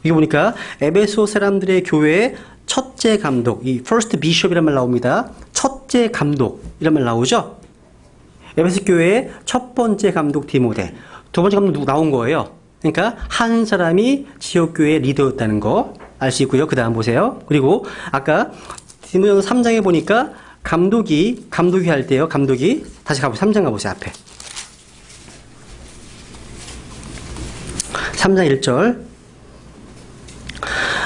S1: 이게 보니까 에베소 사람들의 교회의 첫째 감독, 이 first bishop이란 말 나옵니다. 첫째 감독 이란 말 나오죠. 에베소 교회의 첫 번째 감독 디모데, 두 번째 감독 누구 나온 거예요. 그러니까 한 사람이 지역교회의 리더였다는 거 알 수 있고요. 그 다음 보세요. 그리고 아까 디모데전서 3장에 보니까 감독이 할 때요. 감독이 다시 가보세요. 3장 가보세요. 앞에 3장 1절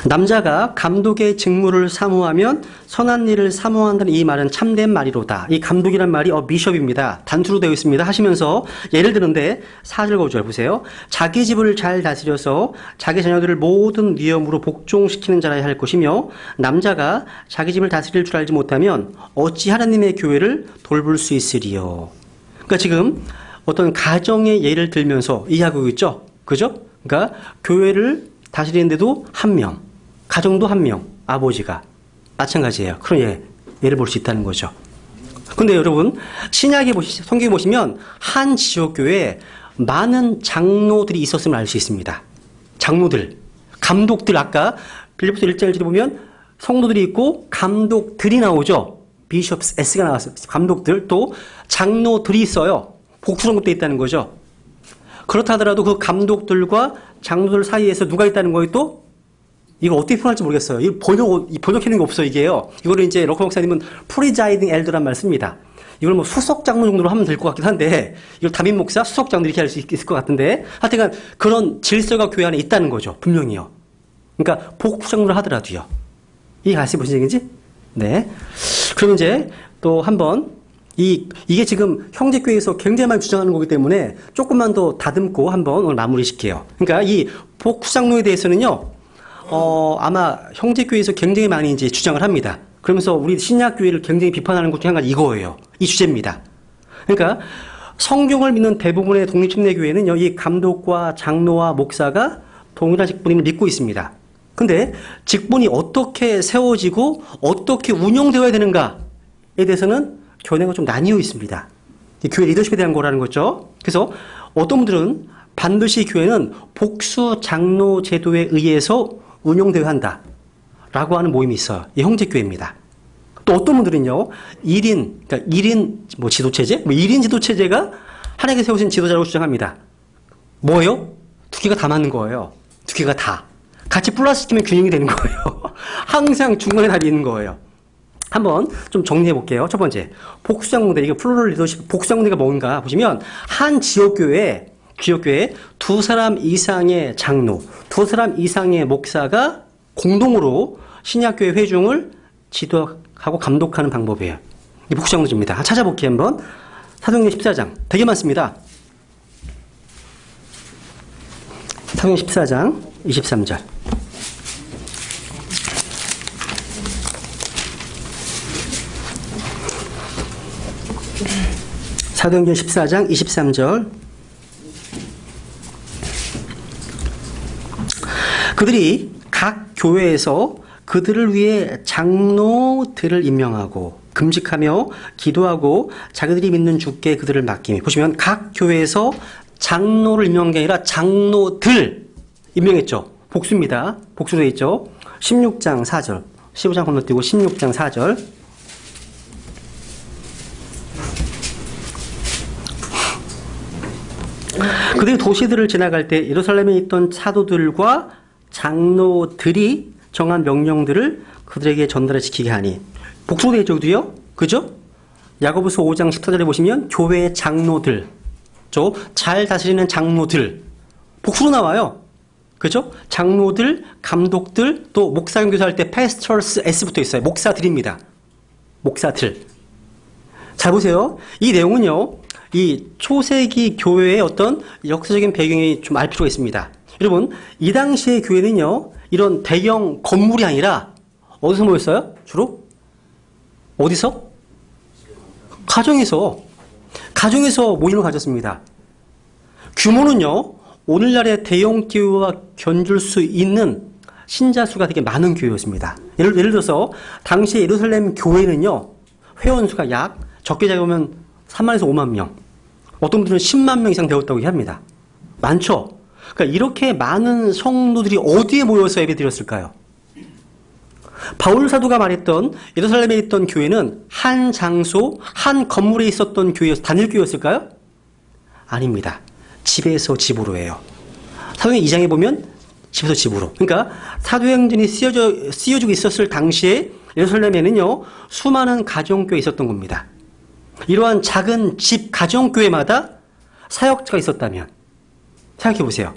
S1: 남자가 감독의 직무를 사모하면 선한 일을 사모한다는 이 말은 참된 말이로다. 이 감독이란 말이 비숍입니다. 단수로 되어 있습니다. 하시면서 예를 드는데 4절 5절 보세요. 자기 집을 잘 다스려서 자기 자녀들을 모든 위엄으로 복종시키는 자라야 할 것이며 남자가 자기 집을 다스릴 줄 알지 못하면 어찌 하나님의 교회를 돌볼 수 있으리요. 그러니까 지금 어떤 가정의 예를 들면서 이해하고 있죠. 그죠? 그러니까 교회를 다스리는데도 한 명, 가정도 한 명, 아버지가 마찬가지예요. 그런 예를 볼 수 있다는 거죠. 근데 여러분, 신약에 성경에 보시면 한 지역교회에 많은 장로들이 있었음을 알 수 있습니다. 장로들, 감독들, 아까 빌립보서 1장 1절에 보면 성도들이 있고 감독들이 나오죠. 비숍스 S가 나왔어요. 감독들, 또 장로들이 있어요. 복수성급돼 있다는 거죠. 그렇다 하더라도 그 감독들과 장로들 사이에서 누가 있다는 거예요 또? 이거 어떻게 표현할지 모르겠어요. 이 번역해놓은 게 없어요, 이게요. 이거를 이제 러커 목사님은 프리자이딩 엘더란 말 씁니다. 이걸 뭐 수석 장로 정도로 하면 될 것 같긴 한데, 이걸 담임 목사, 수석 장로 이렇게 할 수 있을 것 같은데, 하여튼 그런 질서가 교회 안에 있다는 거죠. 분명히요. 그러니까 복장로를 하더라도요. 이해 가시죠, 무슨 얘기인지? 네. 그럼 이제 또 한번 이게 지금 형제교회에서 굉장히 많이 주장하는 거기 때문에 조금만 더 다듬고 한번 오늘 마무리 시켜요. 그러니까 이 복수장로에 대해서는요, 아마 형제교회에서 굉장히 많이 이제 주장을 합니다. 그러면서 우리 신약교회를 굉장히 비판하는 것 중에 한 가지 이거예요. 이 주제입니다. 그러니까, 성경을 믿는 대부분의 독립침례교회는요, 이 감독과 장로와 목사가 동일한 직분임을 믿고 있습니다. 근데 직분이 어떻게 세워지고 어떻게 운영되어야 되는가에 대해서는 견해가 좀 나뉘어 있습니다. 교회 리더십에 대한 거라는 거죠. 그래서 어떤 분들은 반드시 교회는 복수 장로 제도에 의해서 운영되어야 한다 라고 하는 모임이 있어요. 이 형제교회입니다. 또 어떤 분들은요, 1인 뭐 지도체제? 1인 지도체제가 하나님께 세우신 지도자라고 주장합니다. 뭐예요? 두 개가 다 맞는 거예요. 두 개가 다. 같이 플러스시키면 균형이 되는 거예요. 항상 중간에 달이 있는 거예요. 한번 좀 정리해 볼게요. 첫 번째, 복수장로대, 이게 플로럴 리더십, 복수장로대가 뭔가 보시면, 한 지역교회에 두 사람 이상의 장로, 두 사람 이상의 목사가 공동으로 신약교회 회중을 지도하고 감독하는 방법이에요. 이 복수장로제입니다. 찾아볼게요, 한번. 사도행전 14장. 되게 많습니다. 사도행전 14장 23절. 사도행전 14장 23절. 그들이 각 교회에서 그들을 위해 장로들을 임명하고 금식하며 기도하고 자기들이 믿는 주께 그들을 맡기며. 보시면 각 교회에서 장로를 임명한 게 아니라 장로들 임명했죠. 복수입니다. 복수로 되어 있죠. 16장 4절. 15장 건너뛰고 16장 4절. 그들이 도시들을 지나갈 때 예루살렘에 있던 사도들과 장로들이 정한 명령들을 그들에게 전달해 지키게 하니. 복수로 되어 있죠. 그죠? 야고보서 5장 14절에 보시면 교회의 장로들, 잘 다스리는 장로들, 복수로 나와요. 그죠? 장로들, 감독들, 또 목사 연교사할 때 pastors S 붙어 있어요. 목사들입니다. 목사들. 잘 보세요. 이 내용은요, 이 초세기 교회의 어떤 역사적인 배경이 좀 알 필요가 있습니다. 여러분, 이 당시의 교회는요, 이런 대형 건물이 아니라 어디서 모였어요? 주로? 어디서? 가정에서 모임을 가졌습니다. 규모는요, 오늘날의 대형 교회와 견줄 수 있는 신자 수가 되게 많은 교회였습니다. 예를 들어서 당시 예루살렘 교회는요, 회원 수가 약 적게 잡으면 3만에서 5만 명, 어떤 분들은 10만 명 이상 되었다고 합니다. 많죠? 그러니까 이렇게 많은 성도들이 어디에 모여서 예배드렸을까요? 바울 사도가 말했던 예루살렘에 있던 교회는 한 장소, 한 건물에 있었던 교회였, 단일 교회였을까요? 아닙니다. 집에서 집으로예요. 사도행전 2장에 보면 집에서 집으로. 그러니까 사도행전이 쓰여지고 있었을 당시에 예루살렘에는요, 수많은 가정교회 있었던 겁니다. 이러한 작은 집 가정교회마다 사역자가 있었다면 생각해 보세요.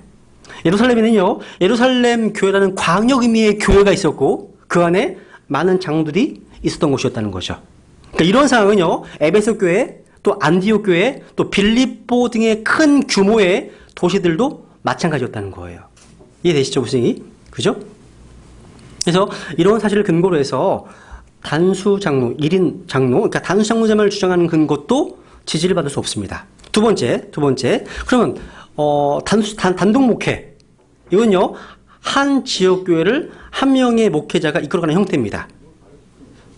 S1: 예루살렘에는요, 예루살렘 교회라는 광역 의미의 교회가 있었고 그 안에 많은 장로들이 있었던 곳이었다는 거죠. 그러니까 이런 상황은요, 에베소 교회, 또 안디옥 교회, 또 빌립보 등의 큰 규모의 도시들도 마찬가지였다는 거예요. 이해되시죠, 선생님? 그죠? 그래서 이런 사실을 근거로 해서 단수 장로, 1인 장로, 그러니까 단수 장로제만을 주장하는 근거도 지지를 받을 수 없습니다. 두 번째. 그러면 단독 목회. 이건요, 한 지역교회를 한 명의 목회자가 이끌어가는 형태입니다.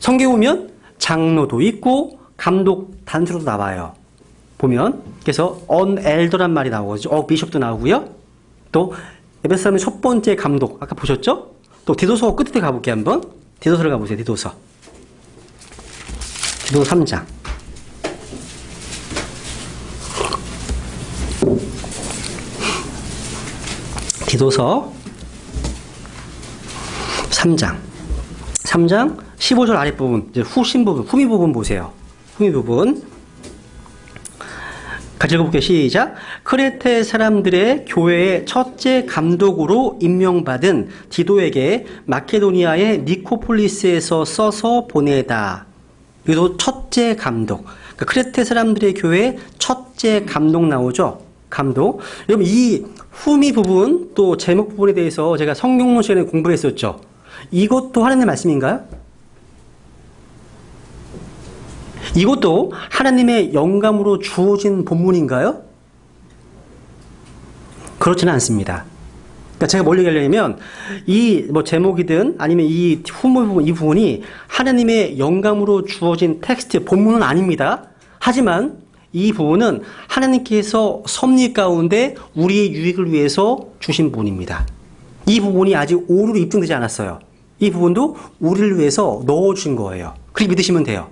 S1: 성경에 보면 장로도 있고 감독 단수로도 나와요. 보면 그래서 elder란 말이 나오죠. 비숍도 나오고요. 또 에베소 사람의 첫 번째 감독 아까 보셨죠? 또 디도서 끝에 가볼게요. 한번 디도서를 가보세요. 디도서 3장. 디도서 3장 15절 아랫부분, 이제 후미 부분 보세요. 후미 부분. 같이 읽어볼게요. 시작. 크레테 사람들의 교회의 첫째 감독으로 임명받은 디도에게 마케도니아의 니코폴리스에서 써서 보내다. 여기도 첫째 감독. 그러니까 크레테 사람들의 교회의 첫째 감독 나오죠. 감독. 여러분, 이 후미 부분 또 제목 부분에 대해서 제가 성경론 시간에 공부를 했었죠. 이것도 하나님의 말씀인가요? 이것도 하나님의 영감으로 주어진 본문인가요? 그렇지는 않습니다. 그러니까 제가 뭘 얘기하려면 이 뭐 제목이든 아니면 이 후문 부분, 이 부분이 하나님의 영감으로 주어진 텍스트 본문은 아닙니다. 하지만 이 부분은 하나님께서 섭리 가운데 우리의 유익을 위해서 주신 부분입니다. 이 부분이 아직 오류로 입증되지 않았어요. 이 부분도 우리를 위해서 넣어주신 거예요. 그렇게 믿으시면 돼요.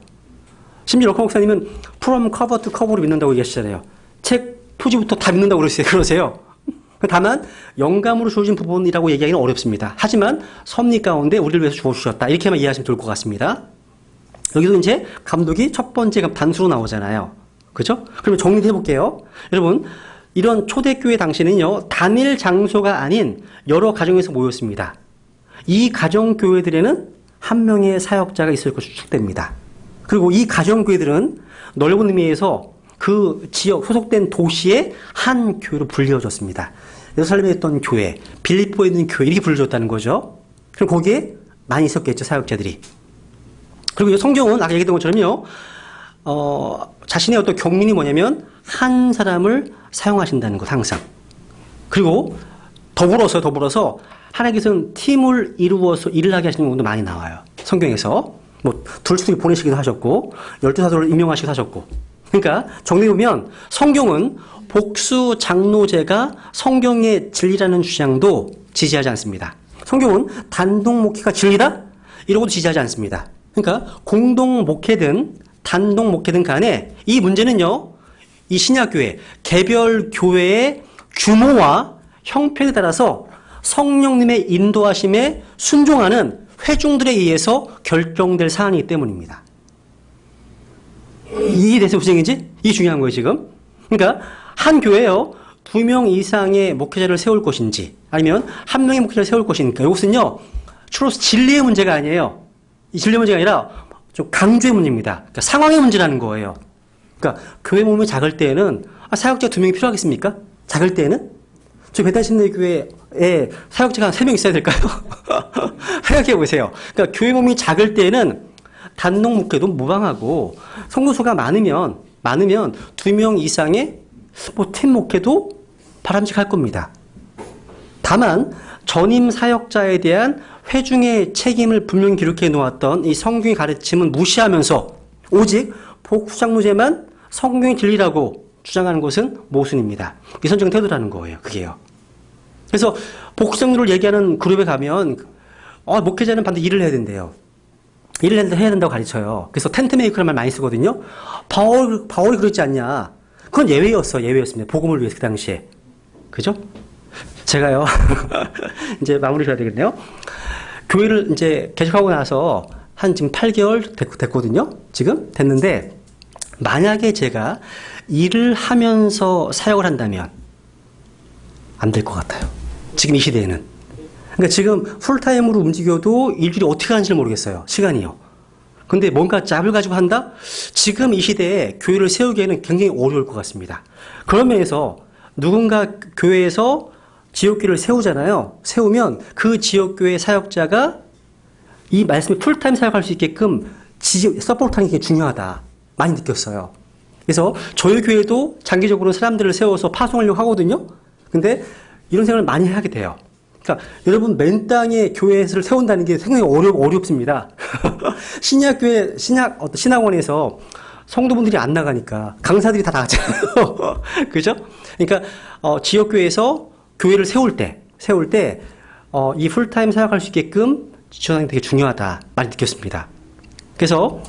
S1: 심지어 럭커 목사님은 from cover to cover로 믿는다고 얘기하시잖아요. 책 표지부터 다 믿는다고 그러세요. 다만 영감으로 주어진 부분이라고 얘기하기는 어렵습니다. 하지만 섭리 가운데 우리를 위해서 주어주셨다. 이렇게만 이해하시면 좋을 것 같습니다. 여기도 이제 감독이 첫 번째 단수로 나오잖아요. 그죠? 그러면 정리해 볼게요. 여러분, 이런 초대교회 당시는요, 단일 장소가 아닌 여러 가정에서 모였습니다. 이 가정교회들에는 한 명의 사역자가 있을 것으로 추측됩니다. 그리고 이 가정교회들은 넓은 의미에서 그 지역 소속된 도시의 한 교회로 불려졌습니다. 예루살렘에 있던 교회, 빌립보에 있는 교회 이렇게 불려졌다는 거죠. 그럼 거기에 많이 있었겠죠, 사역자들이. 그리고 성경은 아까 얘기했던 것처럼요, 자신의 어떤 경륜이 뭐냐면 한 사람을 사용하신다는 것 항상. 그리고 더불어서 하나님께서는 팀을 이루어서 일을 하게 하시는 경우도 많이 나와요. 성경에서 뭐 둘씩 보내시기도 하셨고 12사도를 임명하시기도 하셨고. 그러니까 정리해보면 성경은 복수 장로제가 성경의 진리라는 주장도 지지하지 않습니다. 성경은 단독 목회가 진리다? 이러고도 지지하지 않습니다. 그러니까 공동 목회든 단독 목회든 간에 이 문제는요, 이 신약교회, 개별 교회의 규모와 형편에 따라서 성령님의 인도하심에 순종하는 회중들에 의해서 결정될 사안이기 때문입니다. 이게 대해서 무슨 얘기인지? 이게 중요한 거예요, 지금. 그러니까 한 교회요, 2명 이상의 목회자를 세울 것인지 아니면 한 명의 목회자를 세울 것인가. 이것은요, 주로 진리의 문제가 아니에요. 이 진리의 문제가 아니라 좀 강조의 문제입니다. 그러니까 상황의 문제라는 거예요. 그러니까 교회 몸이 작을 때에는 사역자 2명이 필요하겠습니까? 작을 때에는? 저 배달신대교회에 사역자가 한 3명 있어야 될까요? 생각해 보세요. 그러니까 교회 몸이 작을 때에는 단독 목회도 무방하고 성도수가 많으면 2명 이상의 팀 목회도 바람직할 겁니다. 다만 전임 사역자에 대한 회중의 책임을 분명히 기록해 놓았던 이 성경의 가르침은 무시하면서 오직 복수장로제만 성경의 진리라고 주장하는 것은 모순입니다. 위선적인 태도라는 거예요. 그게요. 그래서 복수장로를 얘기하는 그룹에 가면 목회자는 반드시 일을 해야 된대요. 일을 해야 된다고 가르쳐요. 그래서 텐트메이커라는 말 많이 쓰거든요. 바울이 그러지 않냐. 그건 예외였습니다. 복음을 위해서 그 당시에. 그죠? 제가요, 이제 마무리 해야 되겠네요. 교회를 이제 개척하고 나서 한 지금 8개월 됐거든요. 지금 됐는데, 만약에 제가 일을 하면서 사역을 한다면 안 될 것 같아요. 지금 이 시대에는. 그러니까 지금 풀타임으로 움직여도 일주일이 어떻게 하는지를 모르겠어요. 시간이요. 근데 뭔가 짭을 가지고 한다? 지금 이 시대에 교회를 세우기에는 굉장히 어려울 것 같습니다. 그런 면에서 누군가 교회에서 지역교회를 세우잖아요. 세우면 그 지역교회 사역자가 이 말씀에 풀타임 사역할 수 있게끔 서포트하는 게 중요하다. 많이 느꼈어요. 그래서 저희 교회도 장기적으로 사람들을 세워서 파송하려고 하거든요. 근데 이런 생각을 많이 하게 돼요. 그러니까 여러분 맨땅에 교회를 세운다는 게 상당히 어렵습니다. 신학원에서 성도분들이 안 나가니까 강사들이 다 나가잖아요. 그죠? 그러니까 지역교회에서 교회를 세울 때 이 풀타임 사역할 수 있게끔 지원하는 게 되게 중요하다 많이 느꼈습니다. 그래서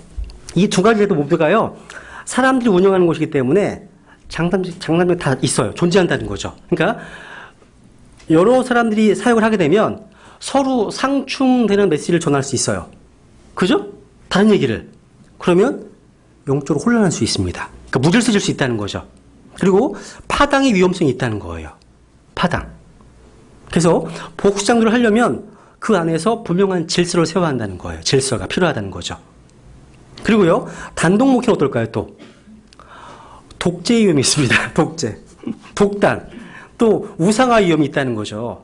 S1: 이 두 가지도 모두가요, 사람들이 운영하는 곳이기 때문에 장단점이 다 있어요. 존재한다는 거죠. 그러니까 여러 사람들이 사역을 하게 되면 서로 상충되는 메시지를 전할 수 있어요. 그죠? 다른 얘기를. 그러면 영적으로 혼란할 수 있습니다. 그러니까 무질서질 수 있다는 거죠. 그리고 파당의 위험성이 있다는 거예요. 파당. 그래서 복수장로를 하려면 그 안에서 분명한 질서를 세워야 한다는 거예요. 질서가 필요하다는 거죠. 그리고요, 단독 목회는 어떨까요, 또? 독재 위험이 있습니다. 독단. 또 우상화 위험이 있다는 거죠.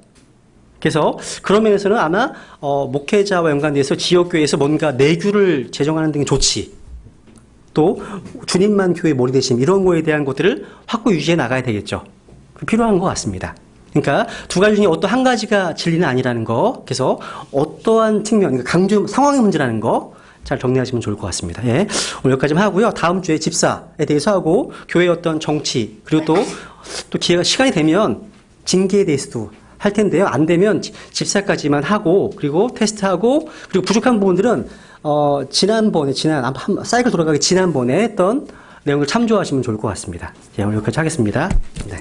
S1: 그래서 그런 면에서는 아마 목회자와 연관돼서 지역교회에서 뭔가 내규를 제정하는 등이 좋지. 또 주님만 교회 머리 되심 이런 거에 대한 것들을 확고히 유지해 나가야 되겠죠. 필요한 것 같습니다. 그러니까 두 가지 중에 어떤 한 가지가 진리는 아니라는 거. 그래서 어떠한 측면, 그러니까 강조 상황의 문제라는 거 잘 정리하시면 좋을 것 같습니다. 예. 오늘 여기까지만 하고요. 다음 주에 집사에 대해서 하고 교회의 어떤 정치 그리고 또 기회가 시간이 되면 징계에 대해서도 할 텐데요. 안 되면 집사까지만 하고 그리고 테스트하고 그리고 부족한 부분들은 지난번에 사이클 돌아가기 지난번에 했던 내용을 참조하시면 좋을 것 같습니다. 예, 오늘 여기까지 하겠습니다. 네.